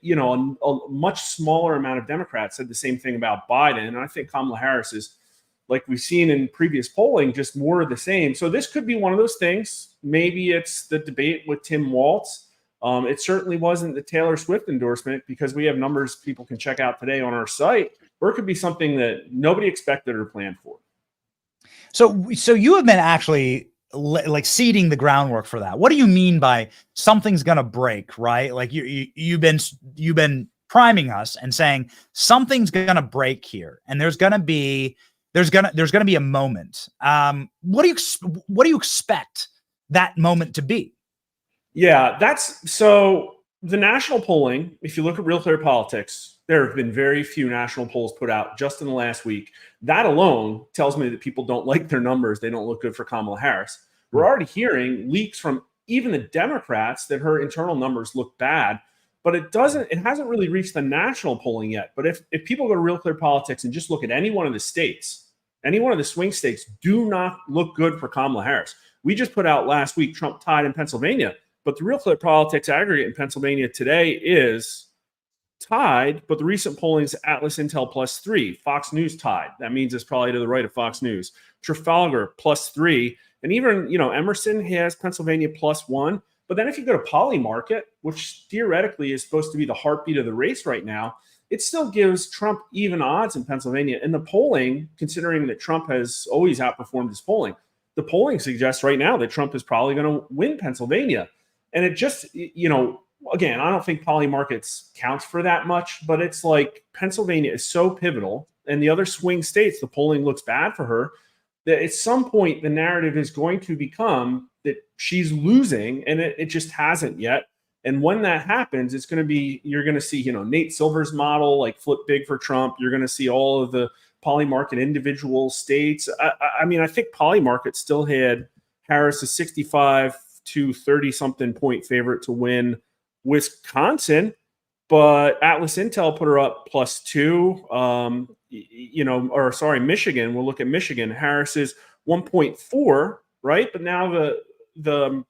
you know, a much smaller amount of Democrats said the same thing about Biden. And I think Kamala Harris is, like we've seen in previous polling, just more of the same. So this could be one of those things. Maybe it's the debate with Tim Walz. It certainly wasn't the Taylor Swift endorsement, because we have numbers people can check out today on our site. Or it could be something that nobody expected or planned for. So you have been actually like seeding the groundwork for that. What do you mean by something's going to break, right? Like you've been priming us and saying something's going to break here, and there's going to be a moment. What do you expect that moment to be? Yeah, that's so the national polling. If you look at Real Clear Politics, there have been very few national polls put out just in the last week. That alone tells me that people don't like their numbers. They don't look good for Kamala Harris. We're already hearing leaks from even the Democrats that her internal numbers look bad, but it hasn't really reached the national polling yet. But if people go to Real Clear Politics and just look at any one of the states, any one of the swing states, do not look good for Kamala Harris. We just put out last week Trump tied in Pennsylvania, but the Real Clear Politics aggregate in Pennsylvania today is tied, but the recent polling is Atlas Intel +3, Fox News tied. That means it's probably to the right of Fox News. Trafalgar +3, and even, you know, Emerson has Pennsylvania +1. But then if you go to Polymarket, which theoretically is supposed to be the heartbeat of the race right now, it still gives Trump even odds in Pennsylvania. And the polling, considering that Trump has always outperformed his polling, the polling suggests right now that Trump is probably going to win Pennsylvania. And it just, again, I don't think Poly Markets counts for that much, but it's like Pennsylvania is so pivotal, and the other swing states, the polling looks bad for her, that at some point the narrative is going to become that she's losing, and it just hasn't yet. And when that happens, it's going to be, you're going to see, Nate Silver's model, like flip big for Trump. You're going to see all of the Poly Market individual states. I think Poly Market still had Harris a 65 to 30 something point favorite to win Wisconsin, but Atlas Intel put her up +2. Michigan. We'll look at Michigan. Harris is 1.4, right? But now the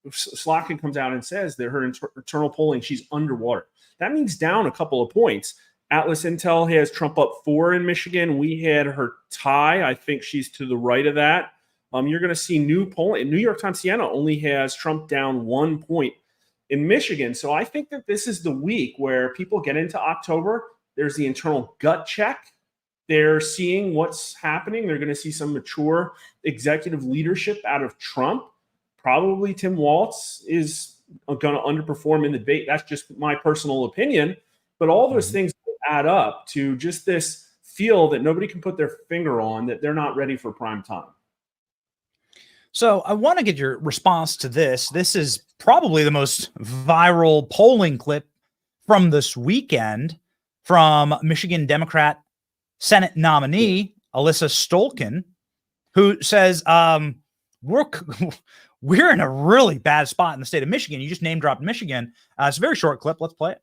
Slotkin comes out and says that her internal polling, she's underwater. That means down a couple of points. Atlas Intel has Trump up 4 in Michigan. We had her tie. I think she's to the right of that. You're going to see new polling. New York Times Siena only has Trump down 1 point in Michigan. So I think that this is the week where people get into October. There's the internal gut check. They're seeing what's happening. They're going to see some mature executive leadership out of Trump. Probably Tim Walz is going to underperform in the debate. That's just my personal opinion. But all those things add up to just this feel that nobody can put their finger on, that they're not ready for prime time. So I want to get your response to this. This is probably the most viral polling clip from this weekend from Michigan Democrat Senate nominee Alyssa Stolken, who says, we're in a really bad spot in the state of Michigan. You just name dropped Michigan. It's a very short clip. Let's play it.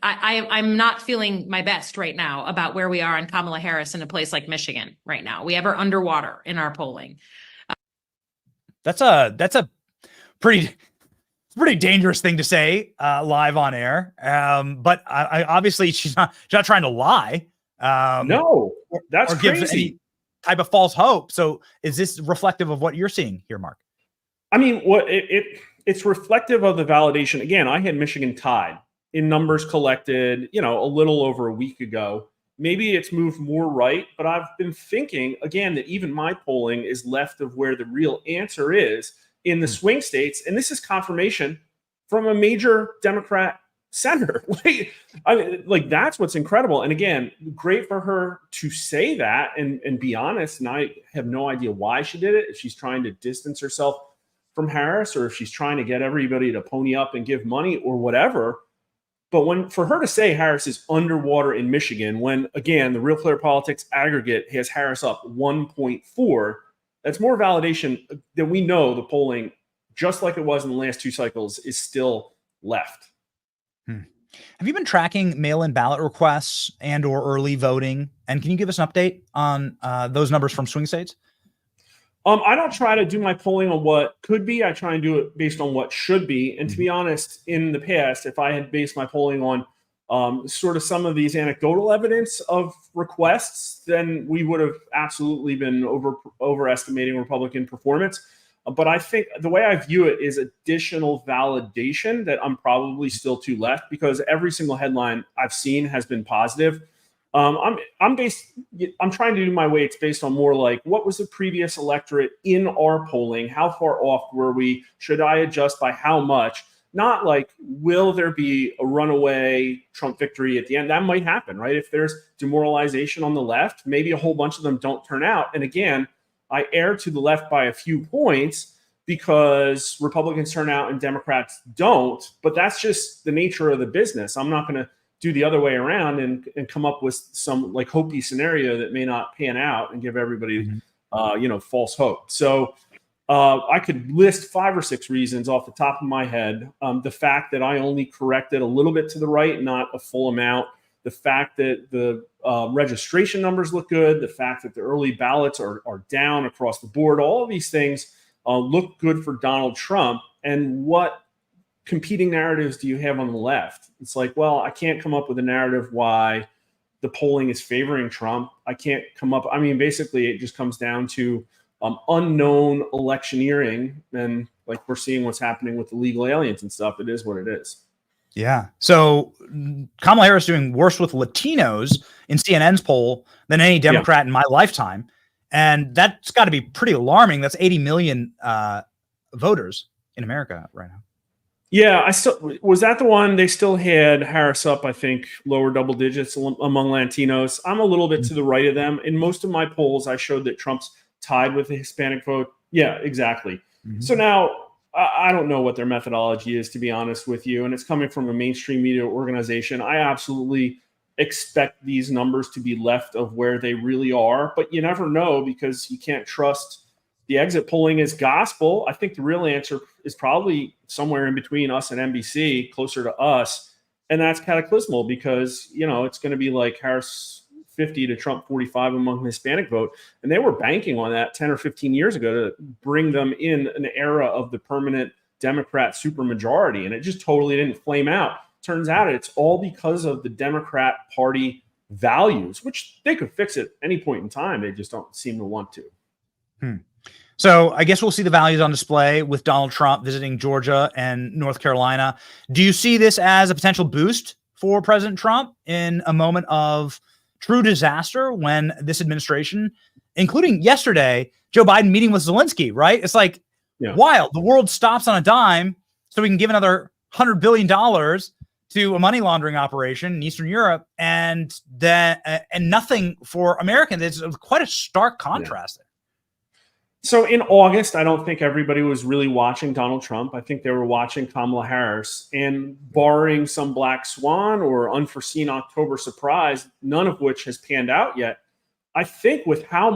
I'm not feeling my best right now about where we are on Kamala Harris in a place like Michigan right now. We have her underwater in our polling. That's a pretty dangerous thing to say live on air. But I obviously she's not trying to lie. No, that's or give crazy. any type of false hope. So is this reflective of what you're seeing here, Mark? I mean, it's reflective of the validation. Again, I had Michigan tied in numbers collected, a little over a week ago. Maybe it's moved more right, but I've been thinking, again, that even my polling is left of where the real answer is in the swing states. And this is confirmation from a major Democrat senator. That's what's incredible. And again, great for her to say that and be honest. And I have no idea why she did it. If she's trying to distance herself from Harris, or if she's trying to get everybody to pony up and give money or whatever. But for her to say Harris is underwater in Michigan, when again, the Real Clear Politics aggregate has Harris up 1.4, that's more validation that we know the polling, just like it was in the last 2 cycles, is still left. Have you been tracking mail-in ballot requests and or early voting? And can you give us an update on those numbers from swing states? I don't try to do my polling on what could be. I try and do it based on what should be. And to be honest, in the past, if I had based my polling on sort of some of these anecdotal evidence of requests, then we would have absolutely been overestimating Republican performance. But I think the way I view it is additional validation that I'm probably still too left, because every single headline I've seen has been positive. I'm trying to do my weights based on more like, what was the previous electorate in our polling? How far off were we? Should I adjust by how much? Not like, will there be a runaway Trump victory at the end? That might happen, right? If there's demoralization on the left, maybe a whole bunch of them don't turn out. And again, I err to the left by a few points because Republicans turn out and Democrats don't. But that's just the nature of the business. I'm not going to do the other way around and come up with some like hopey scenario that may not pan out and give everybody, false hope. So I could list 5 or 6 reasons off the top of my head. The fact that I only corrected a little bit to the right, not a full amount. The fact that the registration numbers look good. The fact that the early ballots are down across the board. All of these things look good for Donald Trump. And what competing narratives do you have on the left? It's like, well, I can't come up with a narrative why the polling is favoring Trump. I can't come up. I mean, basically, it just comes down to unknown electioneering. And like we're seeing what's happening with illegal aliens and stuff. It is what it is. Yeah. So Kamala Harris doing worse with Latinos in CNN's poll than any Democrat in my lifetime. And that's got to be pretty alarming. That's 80 million voters in America right now. Yeah, was that the one they still had Harris up, I think, lower double digits among Latinos. I'm a little bit to the right of them. In most of my polls, I showed that Trump's tied with the Hispanic vote. Yeah, exactly. So now I don't know what their methodology is, to be honest with you. And it's coming from a mainstream media organization. I absolutely expect these numbers to be left of where they really are, but you never know because you can't trust the exit polling is gospel. I think the real answer is probably somewhere in between us and NBC, closer to us. And that's cataclysmal because, it's going to be like Harris 50 to Trump 45 among the Hispanic vote. And they were banking on that 10 or 15 years ago to bring them in an era of the permanent Democrat supermajority. And it just totally didn't flame out. Turns out it's all because of the Democrat Party values, which they could fix at any point in time. They just don't seem to want to. So I guess we'll see the values on display with Donald Trump visiting Georgia and North Carolina. Do you see this as a potential boost for President Trump in a moment of true disaster when this administration, including yesterday, Joe Biden meeting with Zelensky, right? It's like wild. The world stops on a dime so we can give another $100 billion to a money laundering operation in Eastern Europe and nothing for Americans. It's quite a stark contrast there. So in August, I don't think everybody was really watching Donald Trump. I think they were watching Kamala Harris, and barring some black swan or unforeseen October surprise, none of which has panned out yet. I think with how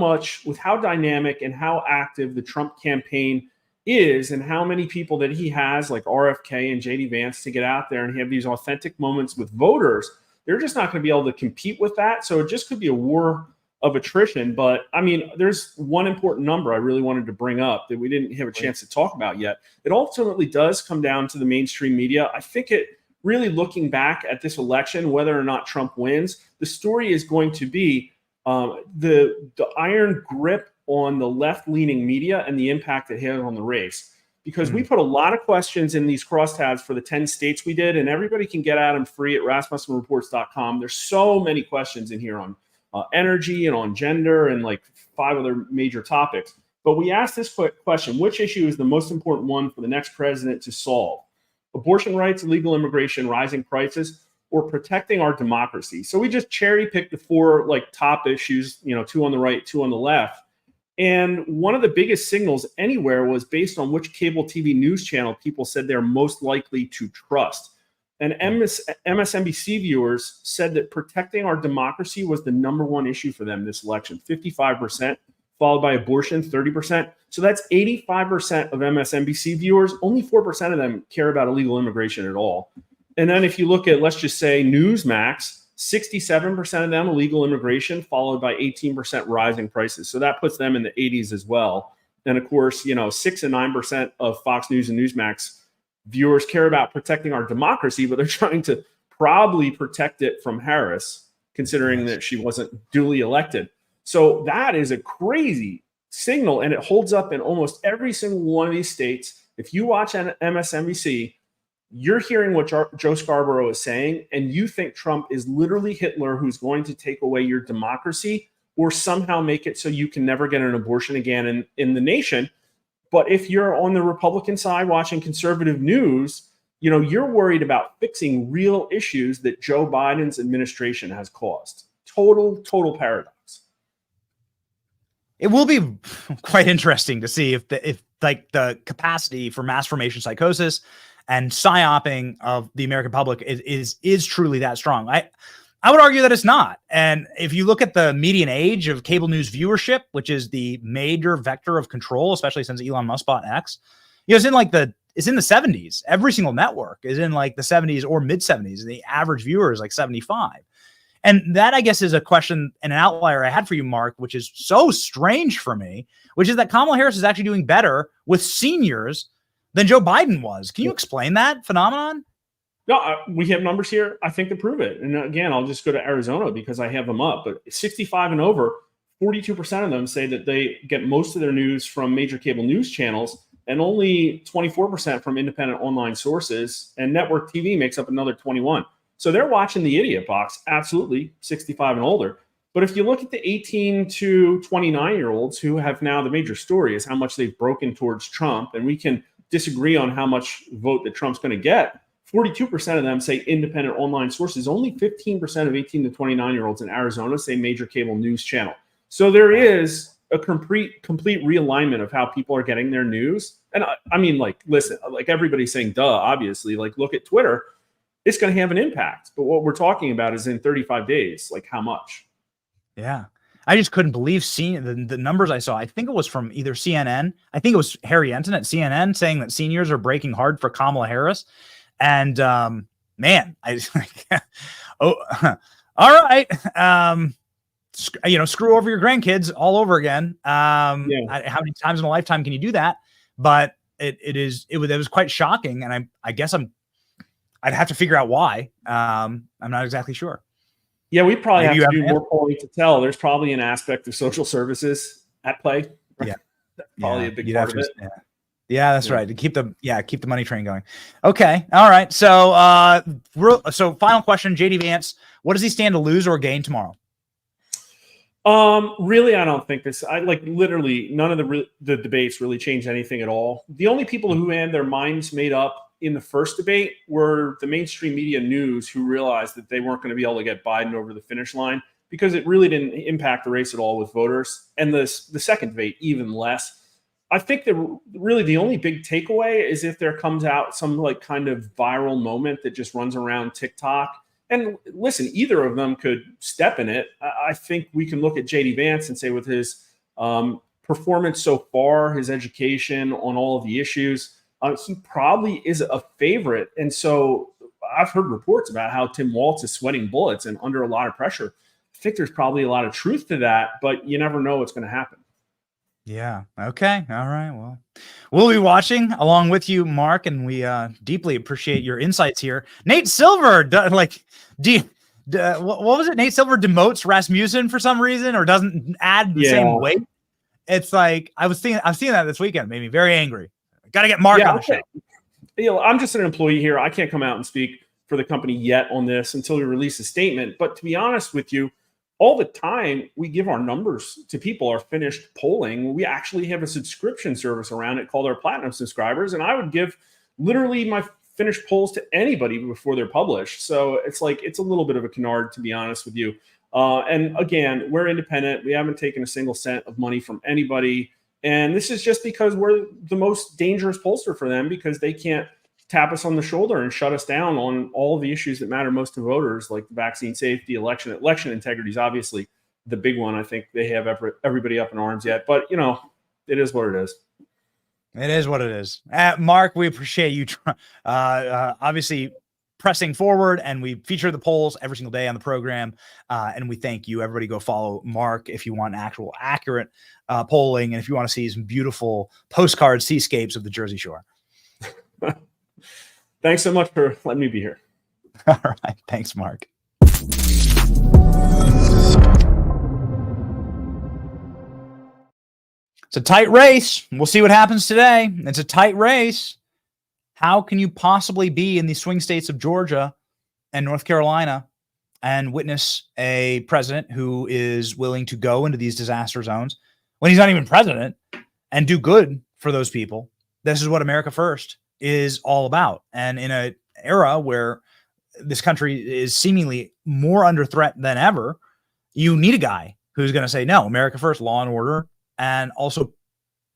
dynamic and how active the Trump campaign is and how many people that he has, like RFK and JD Vance, to get out there and have these authentic moments with voters, they're just not going to be able to compete with that. So it just could be a war of attrition. But I mean, there's one important number I really wanted to bring up that we didn't have a chance to talk about yet. It ultimately does come down to the mainstream media. I think it really, looking back at this election, whether or not Trump wins, the story is going to be the iron grip on the left-leaning media and the impact it had on the race. Because we put a lot of questions in these crosstabs for the 10 states we did, and everybody can get at them free at rasmussenreports.com. There's so many questions in here on energy and on gender and like 5 other major topics. But we asked this question: which issue is the most important one for the next president to solve? Abortion rights, illegal immigration, rising prices, or protecting our democracy? So we just cherry picked the 4 like top issues, 2 on the right, 2 on the left. And one of the biggest signals anywhere was based on which cable TV news channel people said they're most likely to trust. And MSNBC viewers said that protecting our democracy was the #1 issue for them this election, 55%, followed by abortion, 30%. So that's 85% of MSNBC viewers. Only 4% of them care about illegal immigration at all. And then if you look at, let's just say, Newsmax, 67% of them illegal immigration, followed by 18% rising prices. So that puts them in the 80s as well. And of course, 6 and 9% of Fox News and Newsmax viewers care about protecting our democracy, but they're trying to probably protect it from Harris, considering that she wasn't duly elected. So that is a crazy signal, and it holds up in almost every single one of these states. If you watch MSNBC, you're hearing what Joe Scarborough is saying, and you think Trump is literally Hitler who's going to take away your democracy or somehow make it so you can never get an abortion again in the nation. But if you're on the Republican side watching conservative news, you're worried about fixing real issues that Joe Biden's administration has caused. Total paradox. It will be quite interesting to see if the capacity for mass formation psychosis and psyoping of the American public is truly that strong. I would argue that it's not. And if you look at the median age of cable news viewership, which is the major vector of control, especially since Elon Musk bought X, it's in the 70s. Every single network is in like the 70s or mid 70s. And the average viewer is like 75. And that, I guess, is a question and an outlier I had for you, Mark, which is so strange for me, which is that Kamala Harris is actually doing better with seniors than Joe Biden was. Can you explain that phenomenon? No, we have numbers here, I think, to prove it. And again, I'll just go to Arizona because I have them up. But 65 and over, 42% of them say that they get most of their news from major cable news channels, and only 24% from independent online sources. And network TV makes up another 21%. So they're watching the idiot box, absolutely, 65 and older. But if you look at the 18 to 29-year-olds who have now, the major story is how much they've broken towards Trump, and we can disagree on how much vote that Trump's going to get. 42% of them say independent online sources. Only 15% of 18 to 29-year-olds in Arizona say major cable news channel. So there is a complete realignment of how people are getting their news. And I mean, like, listen, like everybody's saying, duh, obviously, like look at Twitter. It's going to have an impact. But what we're talking about is in 35 days, like how much? Yeah. I just couldn't believe seeing the numbers I saw. I think it was from either CNN. I think it was Harry Enton at CNN saying that seniors are breaking hard for Kamala Harris. And man, I just like, oh, all right. Screw over your grandkids all over again. How many times in a lifetime can you do that? But it was quite shocking. And I guess I'd have to figure out why. I'm not exactly sure. Yeah, we probably have to do more polling to tell. There's probably an aspect of social services at play. Right? Yeah, that's probably a big part of it. Yeah, that's right. To keep the money train going. Okay, all right. So, so final question, JD Vance, what does he stand to lose or gain tomorrow? Really, I don't think this. I like literally none of the debates really changed anything at all. The only people who had their minds made up in the first debate were the mainstream media news, who realized that they weren't going to be able to get Biden over the finish line because it really didn't impact the race at all with voters. And the second debate, even less. I think that really the only big takeaway is if there comes out some like kind of viral moment that just runs around TikTok. And listen, either of them could step in it. I think we can look at JD Vance and say with his performance so far, his education on all of the issues, he probably is a favorite. And so I've heard reports about how Tim Walz is sweating bullets and under a lot of pressure. I think there's probably a lot of truth to that, but you never know what's going to happen. Yeah. Okay. All right. Well, we'll be watching along with you, Mark, and we deeply appreciate your insights here. Nate Silver, what was it? Nate Silver demotes Rasmussen for some reason, or doesn't add the same weight. It's like I've seen that this weekend. It made me very angry. Got to get Mark on the show. I'm just an employee here. I can't come out and speak for the company yet on this until we release a statement. But to be honest with you, all the time we give our numbers to people, our finished polling. We actually have a subscription service around it called our Platinum subscribers. And I would give literally my finished polls to anybody before they're published. So it's like, it's a little bit of a canard, to be honest with you. And again, we're independent. We haven't taken a single cent of money from anybody. And this is just because we're the most dangerous pollster for them, because they can't tap us on the shoulder and shut us down on all of the issues that matter most to voters, like the vaccine safety, election integrity is obviously the big one. I think they have everybody up in arms yet, but it is what it is. It is what it is. Mark, we appreciate you obviously pressing forward, and we feature the polls every single day on the program. And we thank you. Everybody go follow Mark if you want actual accurate polling, and if you want to see some beautiful postcard seascapes of the Jersey Shore. Thanks so much for letting me be here. All right. Thanks, Mark. It's a tight race. We'll see what happens today. It's a tight race. How can you possibly be in the swing states of Georgia and North Carolina and witness a president who is willing to go into these disaster zones when he's not even president and do good for those people? This is what America First is all about. And in an era where this country is seemingly more under threat than ever, you need a guy who's going to say, no, America First, law and order, and also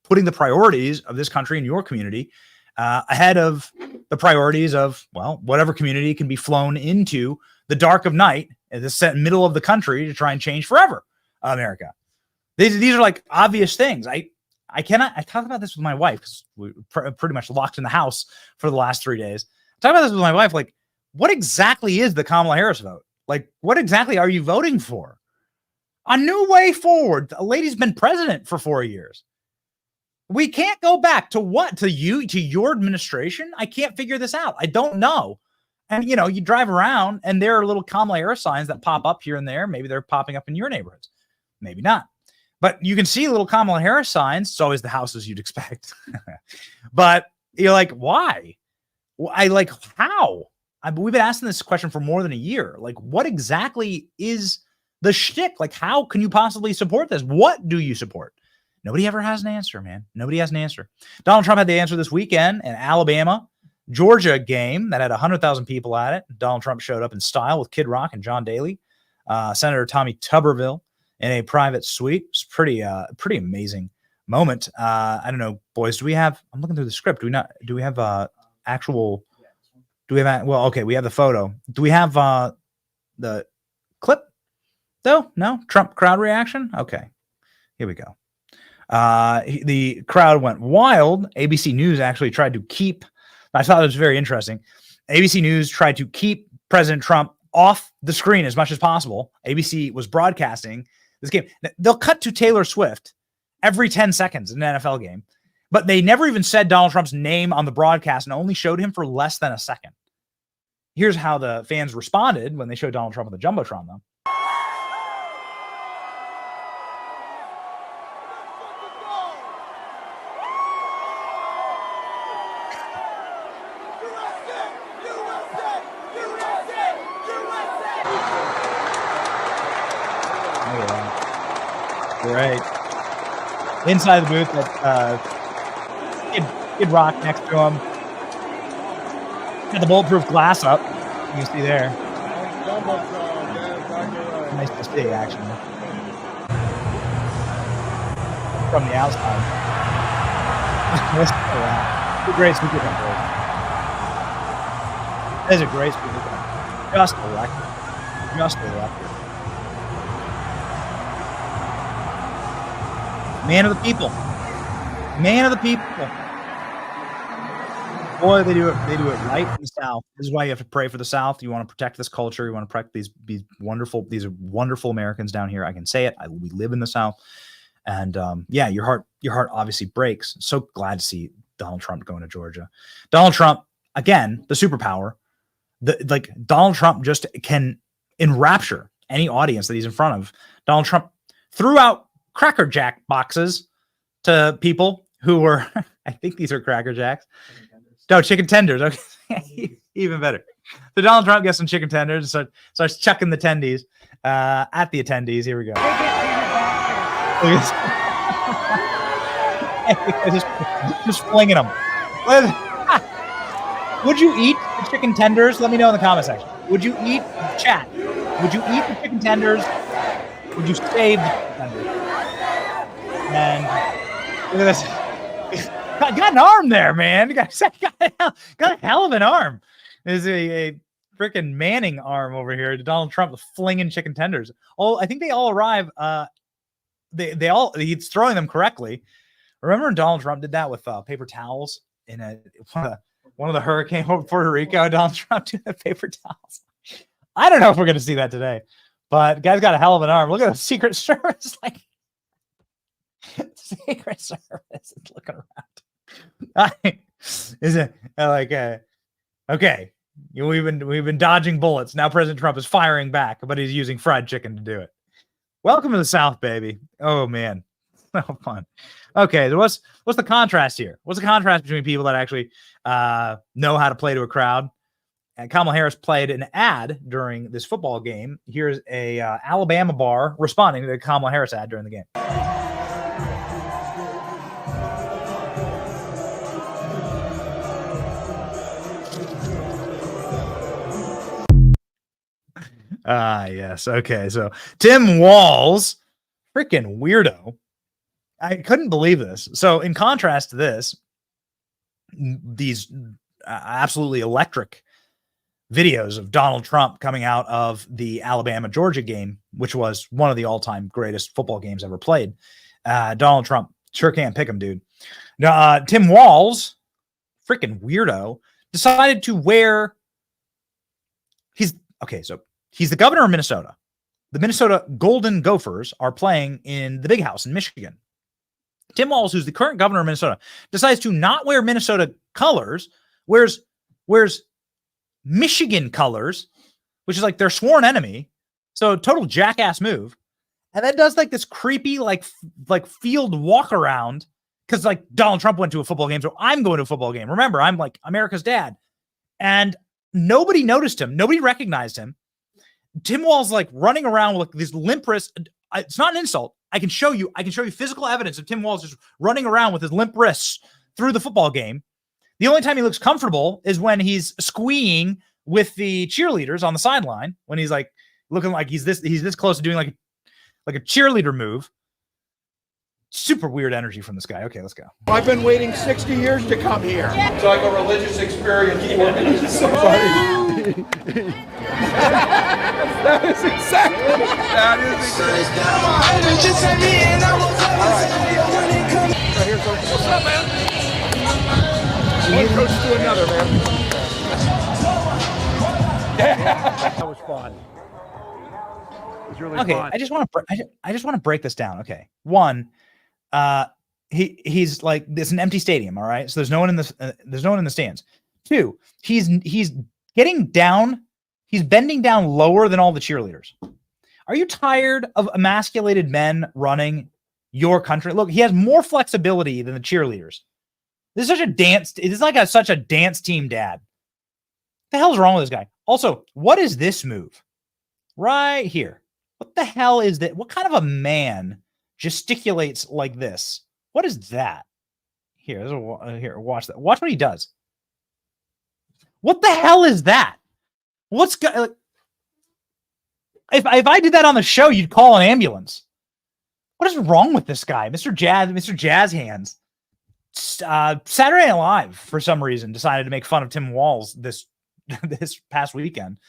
putting the priorities of this country and your community ahead of the priorities of, well, whatever community can be flown into the dark of night in the middle of the country to try and change forever America. These are like obvious things. I talk about this with my wife because we pretty much locked in the house for the last 3 days. I talk about this with my wife. Like, what exactly is the Kamala Harris vote? Like, what exactly are you voting for? A new way forward. A lady's been president for 4 years. We can't go back to what? To your administration? I can't figure this out. I don't know. And, you drive around and there are little Kamala Harris signs that pop up here and there. Maybe they're popping up in your neighborhoods. Maybe not. But you can see little Kamala Harris signs. It's always the houses you'd expect. But you're like, why? How? We've been asking this question for more than a year. Like, what exactly is the shtick. Like, how can you possibly support this? What do you support? Nobody ever has an answer, man. Nobody has an answer. Donald Trump had the answer this weekend in Alabama, Georgia game that had 100,000 people at it. Donald Trump showed up in style with Kid Rock and John Daly, Senator Tommy Tuberville in a private suite. It's pretty amazing moment. I don't know, boys. Do we have? I'm looking through the script. Do we not? Do we have actual? Do we have? Well, okay, we have the photo. Do we have the clip? Though no Trump crowd reaction. Okay, here we go. The crowd went wild. ABC News actually tried to keep. I thought it was very interesting. ABC News tried to keep President Trump off the screen as much as possible. ABC was broadcasting this game. They'll cut to Taylor Swift every 10 seconds in an NFL game, but they never even said Donald Trump's name on the broadcast and only showed him for less than a second. Here's how the fans responded when they showed Donald Trump on the Jumbotron, though. Right. Inside the booth, Kid Rock next to him. Got the bulletproof glass up. You can see there. Nice to see, actually. From the outside. It's a great speaker control. That is a great speaker control. Just electric. Just electric. Man of the people. Man of the people. Boy, they do it. They do it right in the South. This is why you have to pray for the South. You want to protect this culture. You want to protect these wonderful Americans down here. I can say it. We live in the South, and yeah, your heart obviously breaks. So glad to see Donald Trump going to Georgia. Donald Trump again, the superpower. Donald Trump just can enrapture any audience that he's in front of. Donald Trump threw out Cracker Jack boxes to people who were, I think these are Cracker Jacks. No, chicken tenders. Okay, even better. So Donald Trump gets some chicken tenders and starts chucking the tendies at the attendees. Here we go. just flinging them. Would you eat the chicken tenders? Let me know in the comment section. Would you eat, chat? Would you eat the chicken tenders? Would you save the chicken tenders? And look at this. Got an arm there, man. Got a hell of an arm. There's a freaking Manning arm over here. Donald Trump flinging chicken tenders. Oh, I think they all arrive. He's throwing them correctly. Remember when Donald Trump did that with paper towels in one of the hurricanes over Puerto Rico? Donald Trump did the paper towels. I don't know if we're going to see that today, but the guy's got a hell of an arm. Look at the Secret Service, Secret Service is looking around. Is it okay? We've been dodging bullets. Now President Trump is firing back, but he's using fried chicken to do it. Welcome to the South, baby. Oh man, so fun. Okay, so what's the contrast here? What's the contrast between people that actually know how to play to a crowd? And Kamala Harris played an ad during this football game. Here's a Alabama bar responding to the Kamala Harris ad during the game. Yes. Okay. So Tim Walz, freaking weirdo. I couldn't believe this. So in contrast to this, these absolutely electric videos of Donald Trump coming out of the Alabama-Georgia game, which was one of the all-time greatest football games ever played. Donald Trump sure can't pick him, dude. Tim Walz, freaking weirdo, decided to wear. He's the governor of Minnesota. The Minnesota Golden Gophers are playing in the Big House in Michigan. Tim Walz, who's the current governor of Minnesota, decides to not wear Minnesota colors, wears Michigan colors, which is like their sworn enemy. So total jackass move. And then does this creepy like field walk around because Donald Trump went to a football game, so I'm going to a football game. Remember, I'm America's dad. And nobody noticed him. Nobody recognized him. Tim Walz like running around with like, this limp wrist. It's not an insult. I can show you physical evidence of Tim Walz just running around with his limp wrists through the football game. The only time he looks comfortable is when he's squeeing with the cheerleaders on the sideline, when he's like looking like he's this close to doing like a cheerleader move. Super weird energy from this guy. Okay, let's go. I've been waiting 60 years to come here. It's like a religious experience for me. That is exactly. What's up, man? One coach to another, man. That was fun. It was really okay, fun. I just want to break this down. Okay, one, he's like, it's an empty stadium. All right, so there's no one in the stands. Two, he's getting down. He's bending down lower than all the cheerleaders. Are you tired of emasculated men running your country? Look, he has more flexibility than the cheerleaders. This is such a dance. It is like such a dance team dad. What the hell's wrong with this guy? Also, what is this move? Right here. What the hell is that? What kind of a man gesticulates like this? What is that? Here, watch that. Watch what he does. What the hell is that? If I did that on the show, you'd call an ambulance. What is wrong with this guy? Mr. Jazz Hands. Saturday Night Live, for some reason, decided to make fun of Tim Walz this past weekend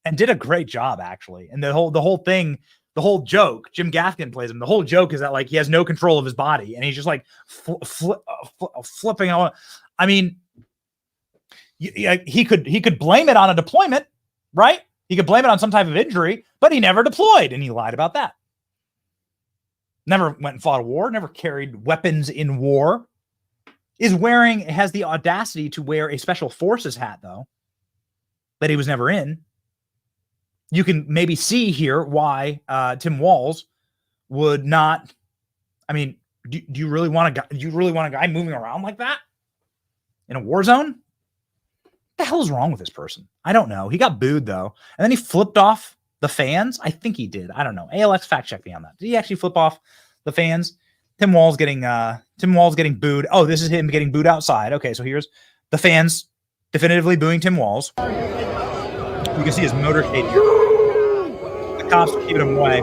and did a great job, actually. And the whole thing, the whole joke, Jim Gaffigan plays him. The whole joke is that like he has no control of his body and he's just like flipping on. I mean, he could blame it on a deployment, right? He could blame it on some type of injury, but he never deployed, and he lied about that. Never went and fought a war, never carried weapons in war. Has the audacity to wear a special forces hat, though, that he was never in. You can maybe see here why Tim Walz would not. I mean, do you really want a guy moving around like that in a war zone? What the hell is wrong with this person? I don't know. He got booed though, and then he flipped off the fans. I think he did. I don't know. ALX fact check me on that. Did he actually flip off the fans? Tim Walz getting booed. Oh, this is him getting booed outside. Okay, so here's the fans definitively booing Tim Walz. You can see his motorcade here. The cops are keeping him away.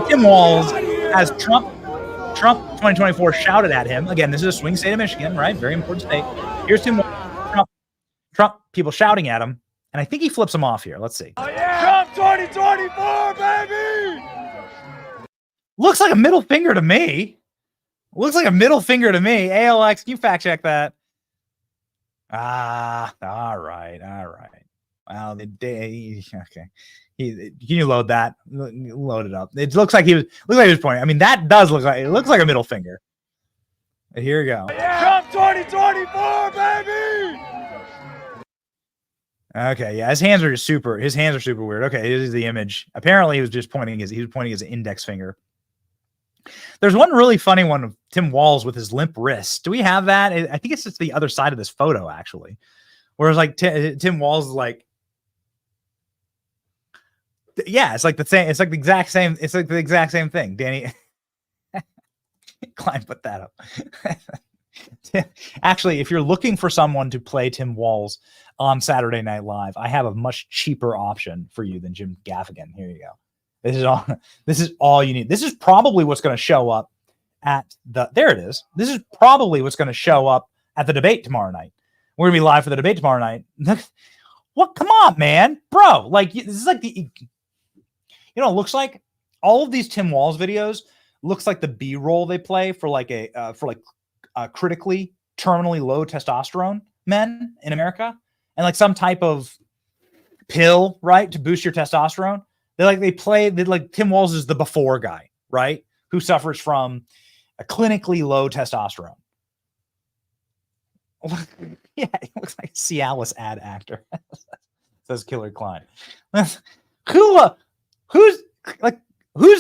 Tim Walz has Trump 2024 shouted at him. Again, this is a swing state of Michigan, right? Very important state. Here's Tim Walz, Trump people shouting at him, and I think he flips him off here. Let's see. Oh, yeah. Trump 2024, baby! Looks like a middle finger to me. ALX, can you fact check that? All right. Well, okay. Can you load that? Load it up. It looks like he was pointing. I mean, that does look like a middle finger. Here we go. Trump 2024, baby! Okay, yeah, his hands are super weird. Okay, this is the image. Apparently, he was pointing his index finger. There's one really funny one of Tim Walz with his limp wrist. Do we have that? I think it's just the other side of this photo, actually. Whereas like Tim Walz is like, yeah, it's like the same. It's like the exact same. It's like the exact same thing. Danny Klein put that up. Actually, if you're looking for someone to play Tim Walz on Saturday Night Live, I have a much cheaper option for you than Jim Gaffigan. Here you go. This is all you need. This is probably what's going to show up at there it is. This is probably what's going to show up at the debate tomorrow night. We're going to be live for the debate tomorrow night. What? Come on, man. Bro, like this is like it looks like all of these Tim Walz videos looks like the B-roll they play for like critically terminally low testosterone men in America, and like some type of pill, right, to boost your testosterone. Tim Walz is the before guy, right, who suffers from a clinically low testosterone. Yeah, it looks like a Cialis ad actor. Says Killer Klein. Who's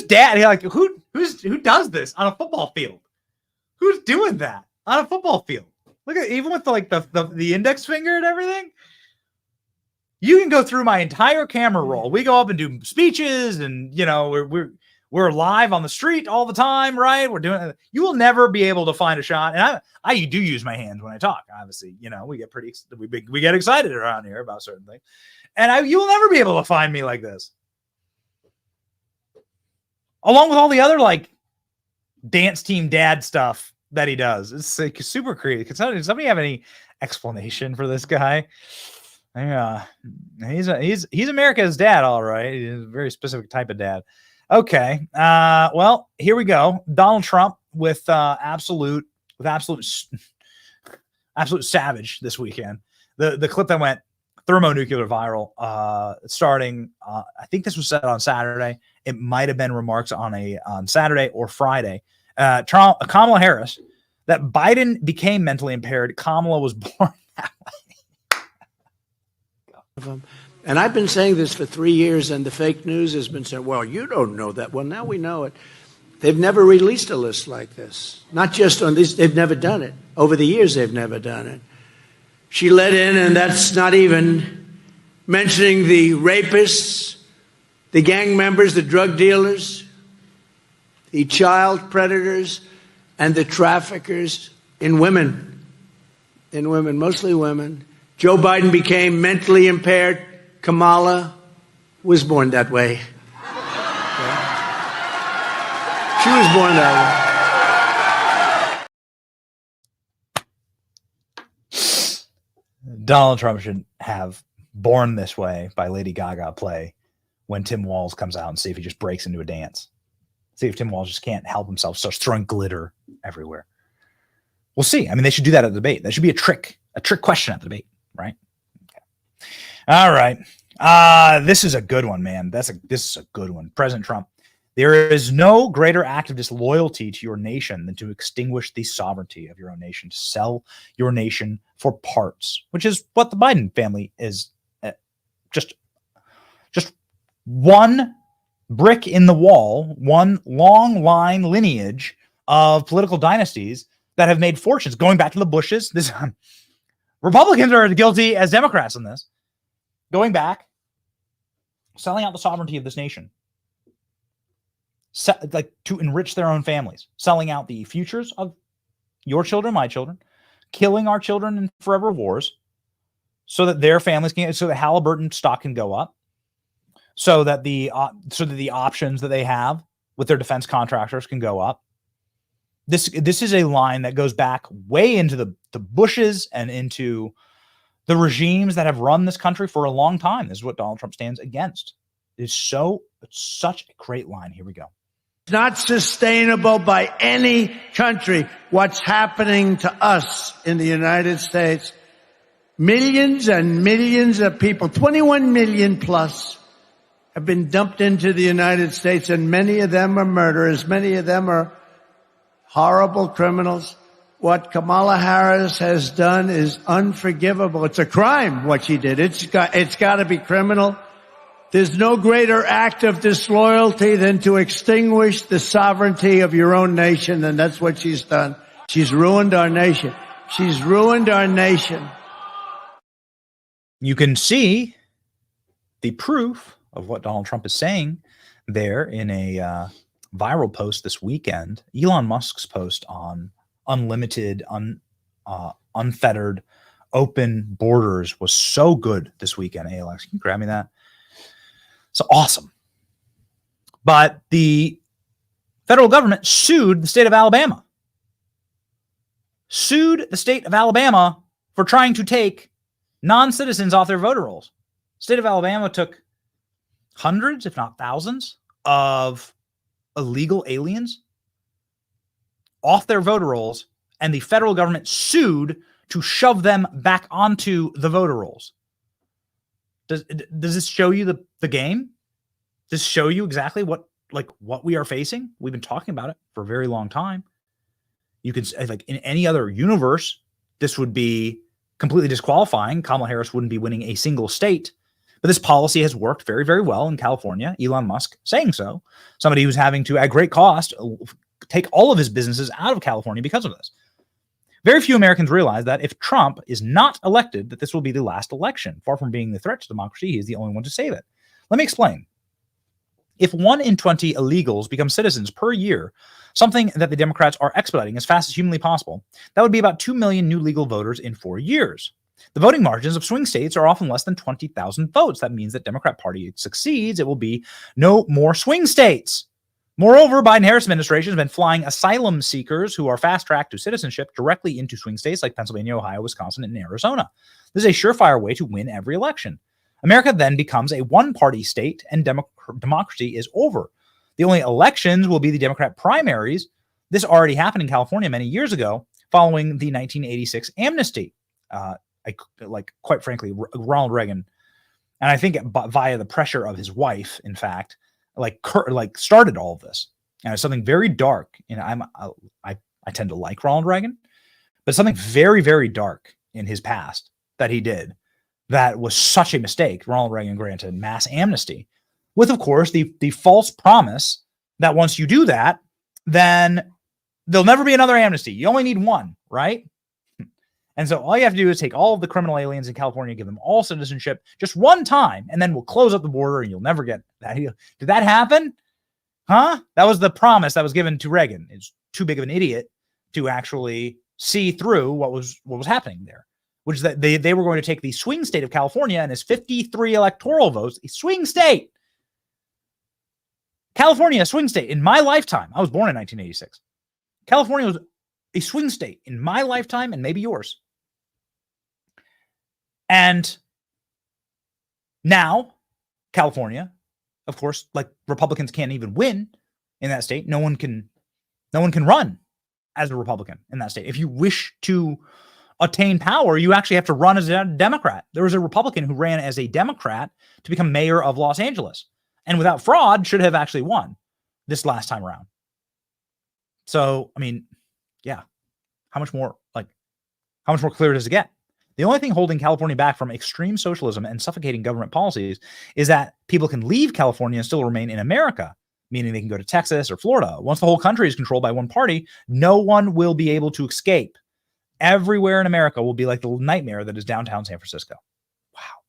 dad? Like who does this on a football field? Who's doing that on a football field? Look at even with the index finger and everything. You can go through my entire camera roll. We go up and do speeches, and we're live on the street all the time, right? We're doing. You will never be able to find a shot, and I do use my hands when I talk. Obviously, we get we get excited around here about certain things, and you will never be able to find me like this. Along with all the other like dance team dad stuff that he does, it's like super creative. Does somebody have any explanation for this guy? Yeah, he's America's dad, all right. He's a very specific type of dad. Okay, well, here we go. Donald Trump with absolute savage this weekend. The clip that went thermonuclear viral, starting. I think this was said on Saturday. It might have been remarks on Saturday or Friday. Kamala Harris, that Biden became mentally impaired. Kamala was born that way. And I've been saying this for 3 years, and the fake news has been saying, well, you don't know that. Well, now we know it. They've never released a list like this. Not just on this, they've never done it. Over the years, they've never done it. She let in, and that's not even mentioning the rapists, the gang members, the drug dealers, the child predators, and the traffickers in women, mostly women. Joe Biden became mentally impaired. Kamala was born that way. Okay. She was born that way. Donald Trump should have Born This Way by Lady Gaga play when Tim Walz comes out and see if he just breaks into a dance. See if Tim Walz just can't help himself, starts throwing glitter everywhere. We'll see. I mean, they should do that at the debate. That should be a trick question at the debate, right? Okay. All right. This is a good one, man. This is a good one. President Trump, there is no greater act of disloyalty to your nation than to extinguish the sovereignty of your own nation, to sell your nation for parts, which is what the Biden family is. Just one brick in the wall, one long line lineage of political dynasties that have made fortunes going back to the Bushes. Republicans are guilty as Democrats in this. Going back, selling out the sovereignty of this nation, to enrich their own families, selling out the futures of your children, my children, killing our children in forever wars, so that their families can, so that Halliburton stock can go up, so that the options that they have with their defense contractors can go up. This is a line that goes back way into the Bushes and into the regimes that have run this country for a long time. This is what Donald Trump stands against. It's such a great line. Here we go. It's not sustainable by any country what's happening to us in the United States. Millions and millions of people, 21 million plus, have been dumped into the United States, and many of them are murderers. Many of them are horrible criminals. What Kamala Harris has done is unforgivable. It's a crime what she did. It's got to be criminal. There's no greater act of disloyalty than to extinguish the sovereignty of your own nation, and that's what she's done. She's ruined our nation. She's ruined our nation. You can see the proof of what Donald Trump is saying there in a viral post this weekend. Elon Musk's post on unlimited, unfettered, open borders was so good this weekend. Hey, Alex, can you grab me that? It's awesome. But the federal government sued the state of Alabama. Sued the state of Alabama for trying to take non-citizens off their voter rolls. State of Alabama took hundreds, if not thousands, of illegal aliens off their voter rolls, and the federal government sued to shove them back onto the voter rolls. Does this show you the game? Does this show you exactly what we are facing? We've been talking about it for a very long time. You can, like, in any other universe, this would be completely disqualifying. Kamala Harris wouldn't be winning a single state. But this policy has worked very, very well in California. Elon Musk saying so. Somebody who's having to, at great cost, take all of his businesses out of California because of this. Very few Americans realize that if Trump is not elected, that this will be the last election. Far from being the threat to democracy, he is the only one to save it. Let me explain. If 1 in 20 illegals become citizens per year, something that the Democrats are expediting as fast as humanly possible, that would be about 2 million new legal voters in 4 years. The voting margins of swing states are often less than 20,000 votes. That means that Democrat Party succeeds, it will be no more swing states. Moreover, Biden-Harris administration has been flying asylum seekers who are fast-tracked to citizenship directly into swing states like Pennsylvania, Ohio, Wisconsin, and Arizona. This is a surefire way to win every election. America then becomes a one-party state, and democracy is over. The only elections will be the Democrat primaries. This already happened in California many years ago, following the 1986 amnesty. Quite frankly, Ronald Reagan, and I think via the pressure of his wife, in fact, started all of this. And it's something very dark. I tend to like Ronald Reagan, but something very, very dark in his past that he did that was such a mistake. Ronald Reagan granted mass amnesty with, of course, the false promise that once you do that, then there'll never be another amnesty. You only need one, right? And so all you have to do is take all of the criminal aliens in California, give them all citizenship just one time, and then we'll close up the border and you'll never get that. Did that happen? Huh? That was the promise that was given to Reagan. It's too big of an idiot to actually see through what was happening there, which is that they were going to take the swing state of California and his 53 electoral votes, a swing state. California, a swing state. In my lifetime, I was born in 1986. California was a swing state in my lifetime and maybe yours. And now California, of course, like Republicans can't even win in that state. No one can run as a Republican in that state. If you wish to attain power, you actually have to run as a Democrat. There was a Republican who ran as a Democrat to become mayor of Los Angeles, and without fraud should have actually won this last time around. So, I mean, yeah, how much more clear does it get? The only thing holding California back from extreme socialism and suffocating government policies is that people can leave California and still remain in America, meaning they can go to Texas or Florida. Once the whole country is controlled by one party, no one will be able to escape. Everywhere in America will be like the nightmare that is downtown San Francisco. Wow.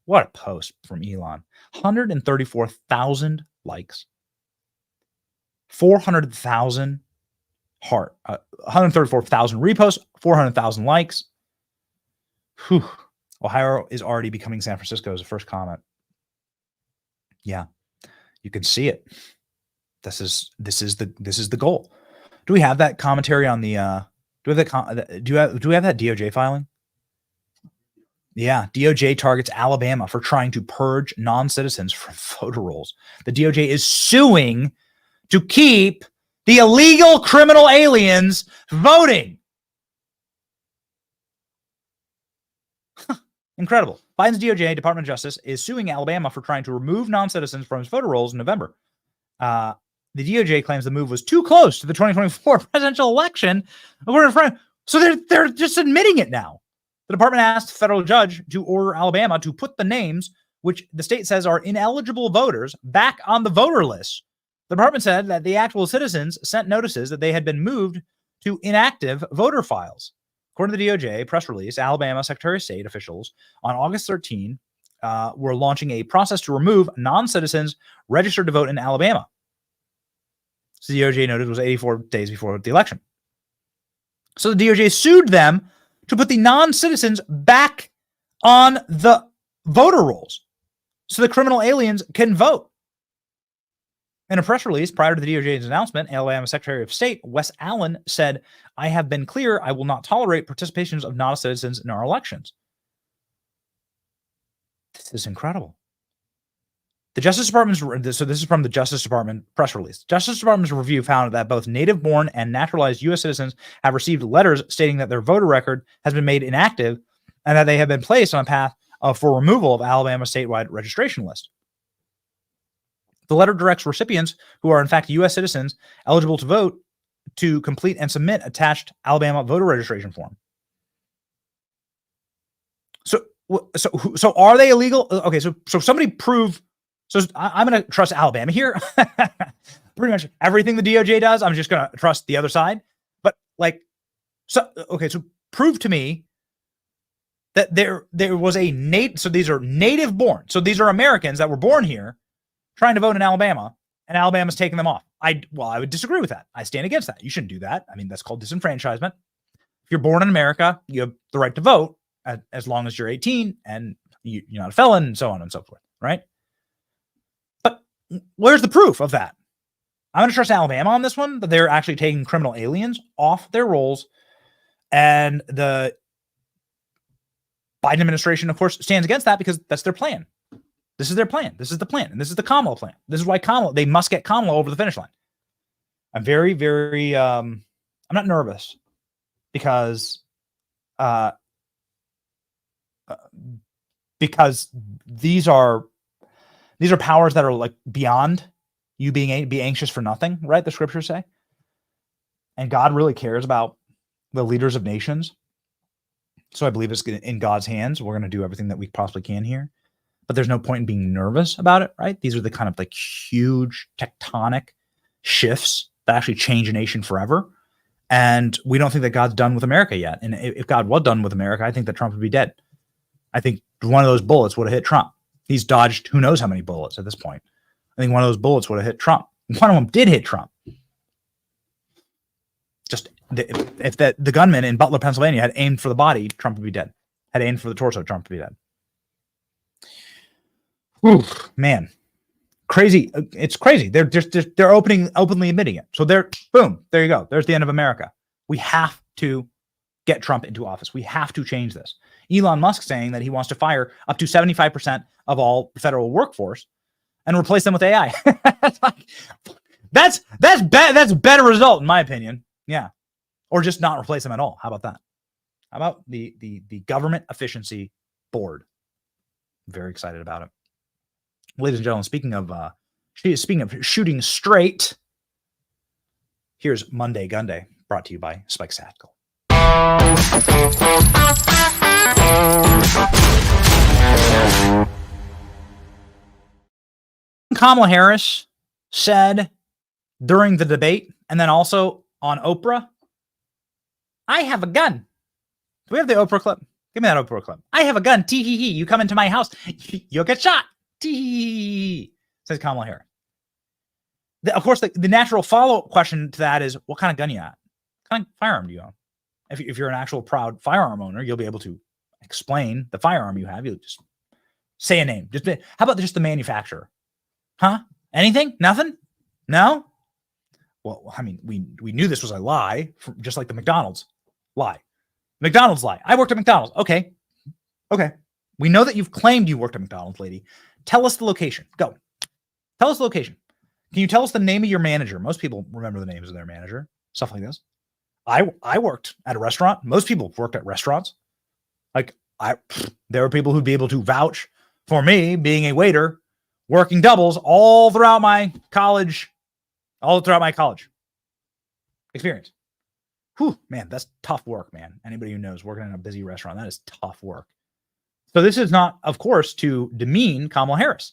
What a post from Elon. 134,000 likes. 400,000 heart. 134,000 reposts, 400,000 likes. Whew. Ohio is already becoming San Francisco as a first comment. Yeah, you can see it. This is the goal. Do we have that commentary on the? Do we have that DOJ filing? Yeah, DOJ targets Alabama for trying to purge non-citizens from voter rolls. The DOJ is suing to keep the illegal criminal aliens voting. Incredible. Biden's DOJ, Department of Justice, is suing Alabama for trying to remove non-citizens from his voter rolls in November. The DOJ claims the move was too close to the 2024 presidential election. So they're just admitting it now. The department asked a federal judge to order Alabama to put the names, which the state says are ineligible voters, back on the voter list. The department said that the actual citizens sent notices that they had been moved to inactive voter files. According to the DOJ press release, Alabama Secretary of State officials on August 13 were launching a process to remove non-citizens registered to vote in Alabama. So the DOJ noted it was 84 days before the election. So the DOJ sued them to put the non-citizens back on the voter rolls so the criminal aliens can vote. In a press release prior to the DOJ's announcement, Alabama Secretary of State Wes Allen said, "I have been clear I will not tolerate participations of non-citizens in our elections." This is incredible. The Justice Department's, so this is from the Justice Department press release. Justice Department's review found that both native-born and naturalized U.S. citizens have received letters stating that their voter record has been made inactive and that they have been placed on a path for removal of Alabama's statewide registration list. The letter directs recipients who are in fact U.S. citizens eligible to vote to complete and submit attached Alabama voter registration form. So are they illegal? Okay, so somebody prove. So I'm going to trust Alabama here. Pretty much everything the DOJ does, I'm just going to trust the other side. But like, So, okay, so prove to me that there was a native, so these are native born. So these are Americans that were born here trying to vote in Alabama, and Alabama's taking them off. I would disagree with that. I stand against that. You shouldn't do that. I mean, that's called disenfranchisement. If you're born in America, you have the right to vote as long as you're 18 and you're not a felon and so on and so forth, right? But where's the proof of that? I'm going to trust Alabama on this one, that they're actually taking criminal aliens off their rolls. And the Biden administration, of course, stands against that because that's their plan. This is their plan. This is the plan. And this is the Kamala plan. This is why they must get Kamala over the finish line. I'm very, very, I'm not nervous because these are powers that are like beyond you be anxious for nothing, right? The scriptures say. And God really cares about the leaders of nations. So I believe it's in God's hands. We're going to do everything that we possibly can here. But there's no point in being nervous about it, right? These are the kind of like huge tectonic shifts that actually change a nation forever. And we don't think that God's done with America yet. And if God was done with America, I think that Trump would be dead. I think one of those bullets would have hit Trump. He's dodged who knows how many bullets at this point. I think one of those bullets would have hit Trump. One of them did hit Trump. Just if the gunman in Butler, Pennsylvania had aimed for the body, Trump would be dead. Had aimed for the torso, Trump would be dead. Oof, man, crazy! It's crazy. They're openly admitting it. So boom, there you go. There's the end of America. We have to get Trump into office. We have to change this. Elon Musk saying that he wants to fire up to 75% of all federal workforce and replace them with AI. that's a better result in my opinion. Yeah, or just not replace them at all. How about that? How about the Government Efficiency Board? I'm very excited about it. Ladies and gentlemen, speaking of shooting straight, here's Monday Gun Day, brought to you by Spike Satchel. Kamala Harris said during the debate, and then also on Oprah, I have a gun. Do we have the Oprah clip? Give me that Oprah clip. I have a gun. Tee-hee-hee. You come into my house, you'll get shot. Tee-hee-hee, says Kamala Harris. Of course, the natural follow-up question to that is, what kind of gun you got? What kind of firearm do you own? If you're an actual proud firearm owner, you'll be able to explain the firearm you have. You'll just say a name. How about just the manufacturer? Huh? Anything? Nothing? No? Well, I mean, we knew this was a lie, just like the McDonald's lie. McDonald's lie. I worked at McDonald's. Okay. We know that you've claimed you worked at McDonald's, lady. Tell us the location. Go. Tell us the location. Can you tell us the name of your manager? Most people remember the names of their manager. Stuff like this. I worked at a restaurant. Most people worked at restaurants. There were people who'd be able to vouch for me being a waiter, working doubles all throughout my college experience. Whew, man, that's tough work, man. Anybody who knows working in a busy restaurant, that is tough work. So this is not, of course, to demean Kamala Harris.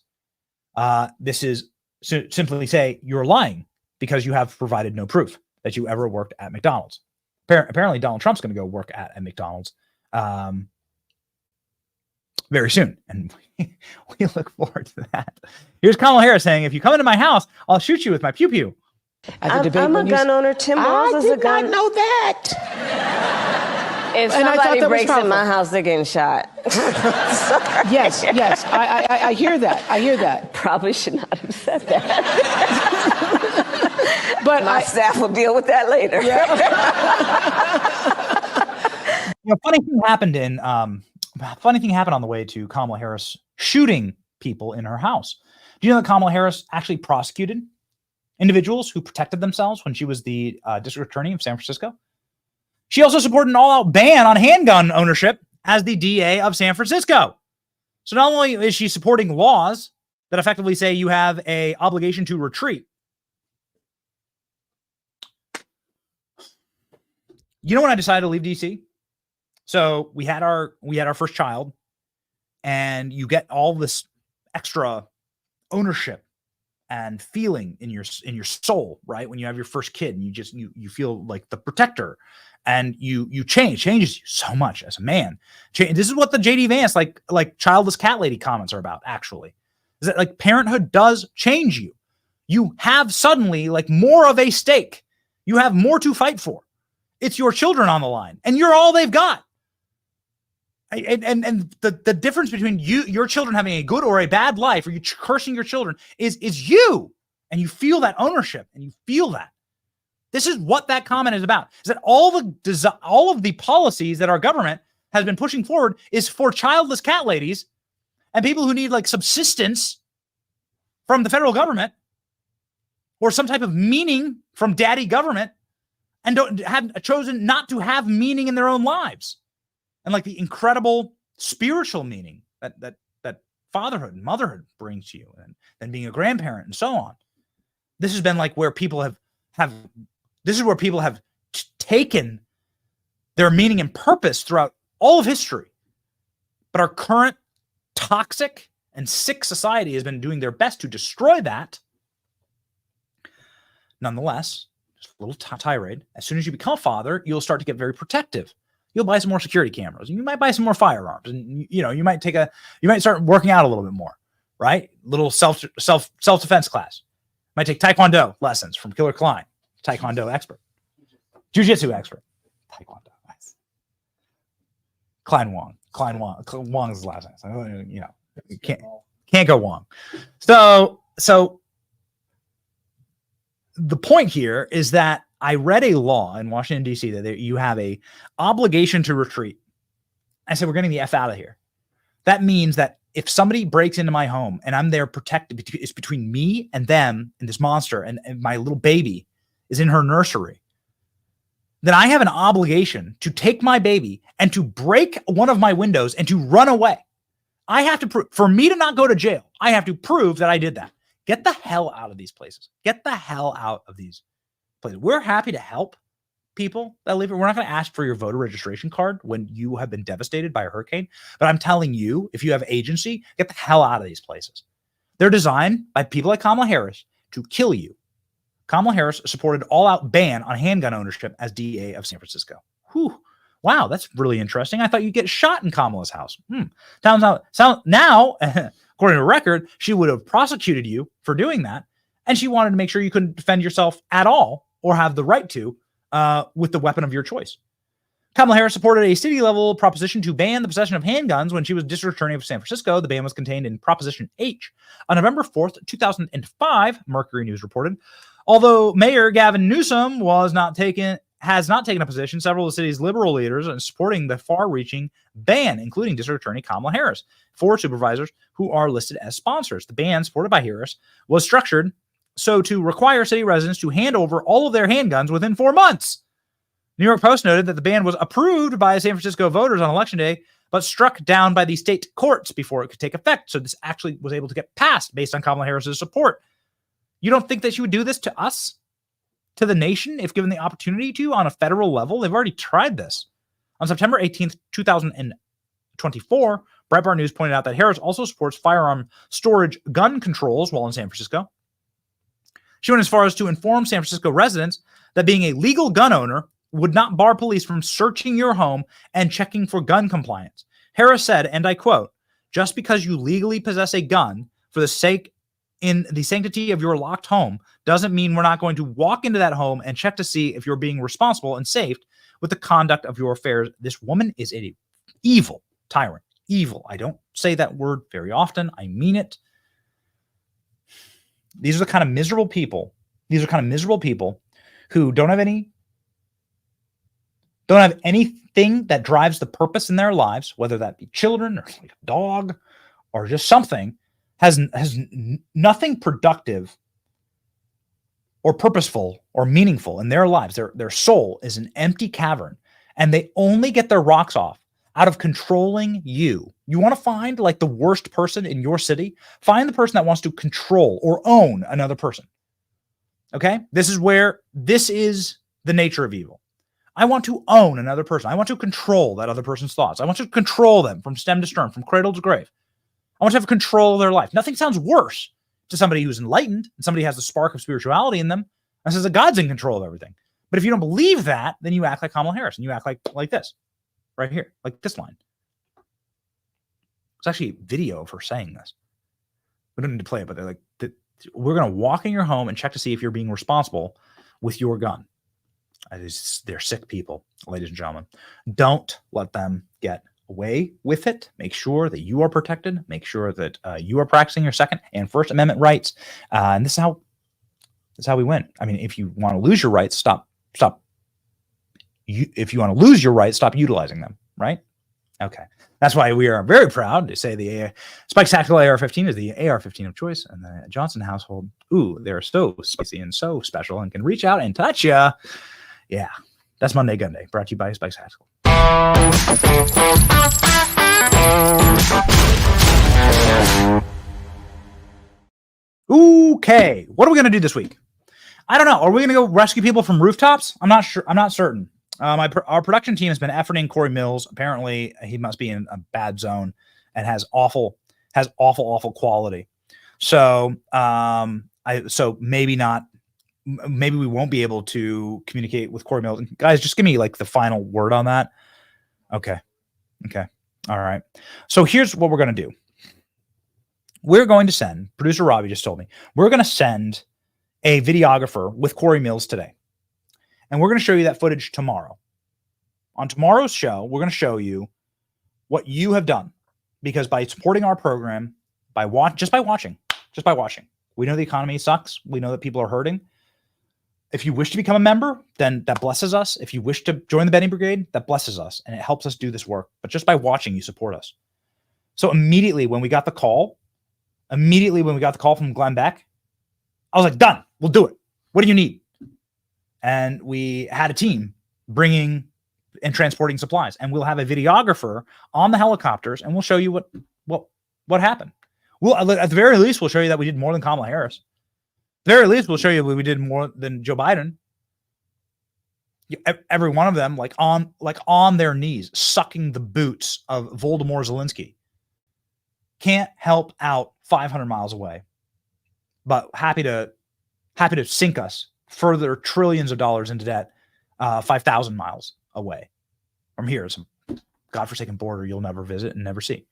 This is simply say you're lying because you have provided no proof that you ever worked at McDonald's. Apparently, Donald Trump's going to go work at a McDonald's very soon, and we look forward to that. Here's Kamala Harris saying, if you come into my house, I'll shoot you with my pew-pew. I'm a gun owner. Tim Walz is a gun. I did not know that. If somebody breaks in my house, they're getting shot. Yes. I hear that. I hear that. Probably should not have said that. But my staff will deal with that later. Yeah. Funny thing happened on the way to Kamala Harris shooting people in her house. Do you know that Kamala Harris actually prosecuted individuals who protected themselves when she was the district attorney of San Francisco? She also supported an all-out ban on handgun ownership as the DA of San Francisco. So not only is she supporting laws that effectively say you have an obligation to retreat. You know when I decided to leave DC? So we had our first child, and you get all this extra ownership and feeling in your soul, right? When you have your first kid and you feel like the protector, and you changes you so much as a man. This is what the JD Vance like childless cat lady comments are about, actually. Is that like parenthood does change you. You have suddenly like more of a stake. You have more to fight for. It's your children on the line, and you're all they've got. And the difference between your children having a good or a bad life, or you cursing your children, is you, and you feel that ownership, and you feel that. This is what that comment is about. Is that all of the policies that our government has been pushing forward is for childless cat ladies and people who need like subsistence from the federal government or some type of meaning from daddy government, and have chosen not to have meaning in their own lives. And like the incredible spiritual meaning that fatherhood and motherhood brings to you, and then being a grandparent and so on. This has been like where people have taken their meaning and purpose throughout all of history. But our current toxic and sick society has been doing their best to destroy that. Nonetheless, just a little tirade. As soon as you become a father, you'll start to get very protective. You'll buy some more security cameras, and you might buy some more firearms, and you might start working out a little bit more, right? Little self-defense class. Might take Taekwondo lessons from Killer Klein, Taekwondo expert, Jiu-Jitsu expert, Taekwondo. Nice. Wong is his last name. You can't go Wong. So the point here is that I read a law in Washington, D.C. that you have a obligation to retreat. I said, we're getting the F out of here. That means that if somebody breaks into my home and I'm there protected, it's between me and them and this monster, and my little baby is in her nursery, then I have an obligation to take my baby and to break one of my windows and to run away. I have to prove, for me to not go to jail, I have to prove that I did that. Get the hell out of these places. Get the hell out of these places. We're happy to help people that live here. We're not going to ask for your voter registration card when you have been devastated by a hurricane. But I'm telling you, if you have agency, get the hell out of these places. They're designed by people like Kamala Harris to kill you. Kamala Harris supported all-out ban on handgun ownership as DA of San Francisco. Whew. Wow, that's really interesting. I thought you'd get now, according to record, she would have prosecuted you for doing that, and she wanted to make sure you couldn't defend yourself at all or have the right to with the weapon of your choice. Kamala Harris supported a city-level proposition to ban the possession of handguns when she was district attorney of San Francisco. The ban was contained in Proposition H. On November 4th, 2005, Mercury News reported, although Mayor Gavin Newsom has not taken a position, several of the city's liberal leaders are supporting the far-reaching ban, including District Attorney Kamala Harris, 4 supervisors who are listed as sponsors. The ban, supported by Harris, was structured so to require city residents to hand over all of their handguns within 4 months. New York Post noted that the ban was approved by San Francisco voters on Election Day, but struck down by the state courts before it could take effect. So this actually was able to get passed based on Kamala Harris's support. You don't think that she would do this to us? To the nation, if given the opportunity to on a federal level? They've already tried this. On September 18th, 2024, Breitbart News pointed out that Harris also supports firearm storage gun controls while in San Francisco. She went as far as to inform San Francisco residents that being a legal gun owner would not bar police from searching your home and checking for gun compliance. Harris said, and I quote, "Just because you legally possess a gun for the sake in the sanctity of your locked home doesn't mean we're not going to walk into that home and check to see if you're being responsible and safe with the conduct of your affairs." This woman is an evil tyrant. Evil. I don't say that word very often. I mean it. These are the kind of miserable people. These are kind of miserable people who don't have anything that drives the purpose in their lives, whether that be children or like a dog or just something, has nothing productive or purposeful or meaningful in their lives. Their soul is an empty cavern, and they only get their rocks off out of controlling you. You want to find like the worst person in your city? Find the person that wants to control or own another person. Okay? This is the nature of evil. I want to own another person. I want to control that other person's thoughts. I want to control them from stem to stern, from cradle to grave. I want to have control of their life. Nothing sounds worse to somebody who's enlightened and somebody who has the spark of spirituality in them and says that God's in control of everything. But if you don't believe that, then you act like Kamala Harris and you act like this right here, like this line. It's actually a video of her saying this. We don't need to play it, but they're like, we're going to walk in your home and check to see if you're being responsible with your gun. They're sick people, ladies and gentlemen. Don't let them get away with it. Make sure that you are protected. Make sure that you are practicing your Second and First Amendment rights. And this is how we win. I mean, if you want to lose your rights, stop. If you want to lose your rights, stop utilizing them. Right? Okay. That's why we are very proud to say the Spike Tactical AR-15 is the AR-15 of choice in the Johnson household. Ooh, they're so spicy and so special and can reach out and touch you. Yeah, that's Monday Gun Day, brought to you by Spike Tactical. Okay, what are we going to do this week? I don't know. Are we going to go rescue people from rooftops? I'm not sure. I'm not certain. Our production team has been efforting Corey Mills. Apparently, he must be in a bad zone and has awful quality. So, so maybe not. Maybe we won't be able to communicate with Corey Mills. Guys, just give me like the final word on that. Okay. All right. So here's what we're going to do. We're going to send, producer Robbie just told me, we're going to send a videographer with Corey Mills today. And we're going to show you that footage tomorrow. On tomorrow's show, we're going to show you what you have done. Because by supporting our program, just by watching, we know the economy sucks. We know that people are hurting. If you wish to become a member, then that blesses us. If you wish to join the Betting Brigade, that blesses us. And it helps us do this work. But just by watching, you support us. So immediately when we got the call from Glenn Beck, I was like, done. We'll do it. What do you need? And we had a team bringing and transporting supplies. And we'll have a videographer on the helicopters, and we'll show you what happened. Well, at the very least, we'll show you that we did more than Kamala Harris. At the very least, we'll show you we did more than Joe Biden. Every one of them, like on their knees, sucking the boots of Volodymyr Zelensky. Can't help out 500 miles away, but happy to sink us further trillions of dollars into debt 5,000 miles away from here. Some godforsaken border you'll never visit and never see.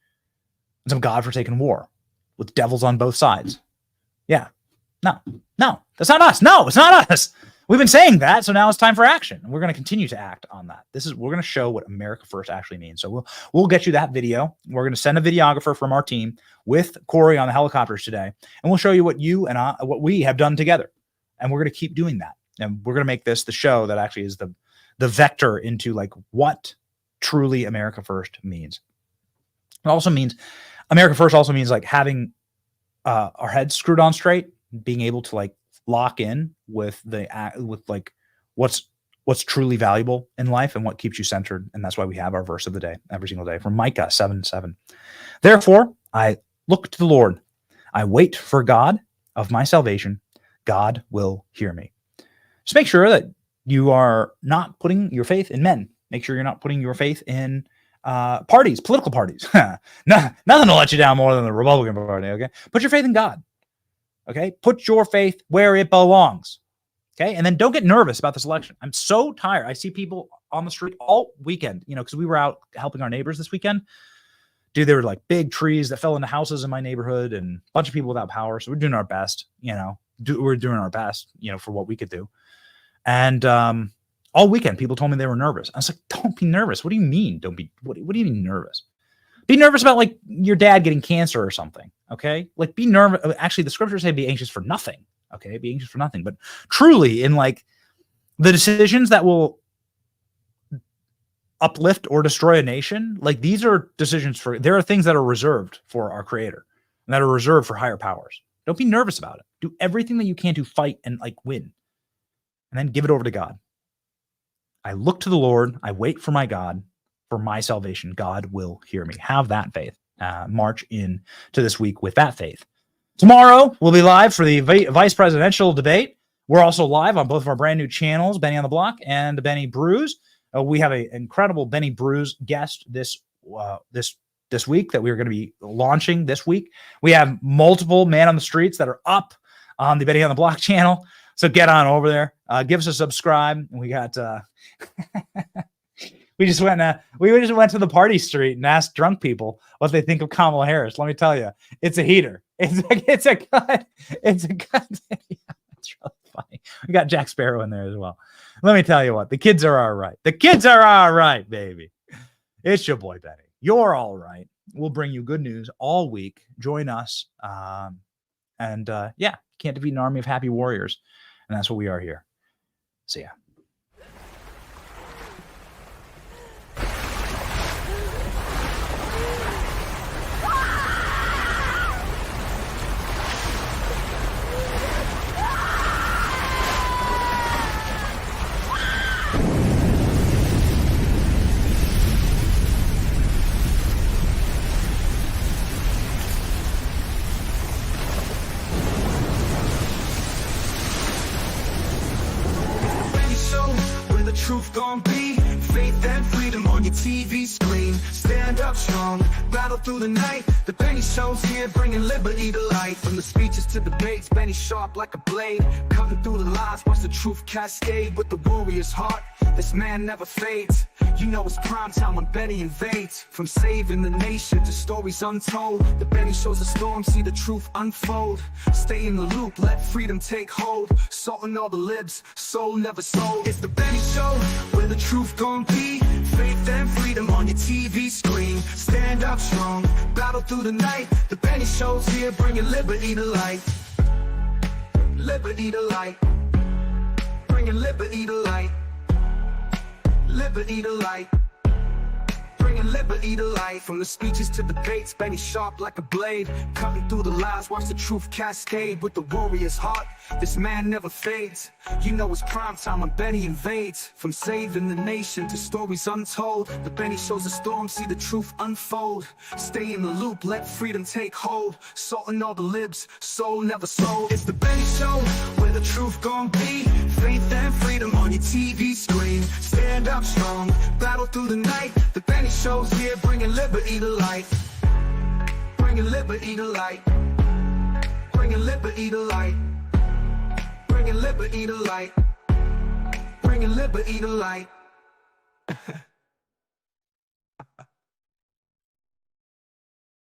And some godforsaken war with devils on both sides. Yeah. No, that's not us. No, it's not us. We've been saying that, so now it's time for action. And we're going to continue to act on that. We're going to show what America First actually means. So we'll get you that video. We're going to send a videographer from our team with Corey on the helicopters today, and we'll show you what we have done together. And we're going to keep doing that. And we're going to make this the show that actually is the vector into like what truly America First means. It also means America First also means like having our heads screwed on straight, being able to like lock in with like what's truly valuable in life and what keeps you centered. And that's why we have our verse of the day every single day from Micah 7:7. Therefore, I look to the Lord. I wait for God of my salvation. God will hear me. Just make sure that you are not putting your faith in men. Make sure you're not putting your faith in parties, political parties. Nothing will let you down more than the Republican Party. Okay. Put your faith in God. Okay. Put your faith where it belongs. Okay. And then don't get nervous about this election. I'm so tired. I see people on the street all weekend, because we were out helping our neighbors this weekend. Dude, there were like big trees that fell into houses in my neighborhood and a bunch of people without power. So we're doing our best, we're doing our best, for what we could do. And all weekend, people told me they were nervous. I was like, don't be nervous. What do you mean? What do you mean nervous? Be nervous about like your dad getting cancer or something. Okay. Like be nervous. Actually, the scriptures say be anxious for nothing. Okay. Be anxious for nothing. But truly in like the decisions that will uplift or destroy a nation, like these are decisions there are things that are reserved for our creator and that are reserved for higher powers. Don't be nervous about it. Do everything that you can to fight and like win. And then give it over to God. I look to the Lord. I wait for my God, for my salvation. God will hear me. Have that faith. March in to this week with that faith. Tomorrow, we'll be live for the vice presidential debate. We're also live on both of our brand new channels, Benny on the Block and Benny Brews. We have an incredible Benny Brews guest this this week that we're going to be launching this week. We have multiple Man on the Streets that are up on the Betty on the Block channel. So get on over there. Give us a subscribe. We got we just went to the party street and asked drunk people what they think of Kamala Harris. Let me tell you, it's a heater. It's a good video. It's really funny. We got Jack Sparrow in there as well. Let me tell you what, the kids are all right. The kids are all right, baby. It's your boy Benny. You're all right. We'll bring you good news all week. Join us. Yeah, can't defeat an army of happy warriors. And that's what we are here. See ya. Truth gon' be faith and freedom on your TV screen. Stand up strong, battle through the night. The Benny Show's here, bringing liberty to light. From the speeches to debates, Benny sharp like a blade, cutting through the lies, watch the truth cascade. With the warrior's heart, this man never fades. You know it's prime time when Benny invades. From saving the nation to stories untold, the Benny Show's a storm, see the truth unfold. Stay in the loop, let freedom take hold. Salt in all the libs, soul never sold. It's the Benny Show, where the truth gon' be. Faith and freedom on your TV screen. Stand up strong, battle through the night. The Benny Show's here, bringing liberty to light. Liberty to light. Bringing liberty to light. Liberty to light. Bringing liberty to light. From the speeches to debates, Benny sharp like a blade, cutting through the lies, watch the truth cascade. With the warrior's heart, this man never fades. You know it's prime time when Benny invades. From saving the nation to stories untold, the Benny Show's a storm, see the truth unfold. Stay in the loop, let freedom take hold. Salt in all the libs, soul never sold. It's the Benny Show, where the truth gon' be. Faith and freedom on your TV screen. Stand up strong, battle through the night. The Benny Show's here, bringing liberty to light. Bringing liberty to light. Bringing liberty to light. Bringing liberty to light. Bringing liberty to light.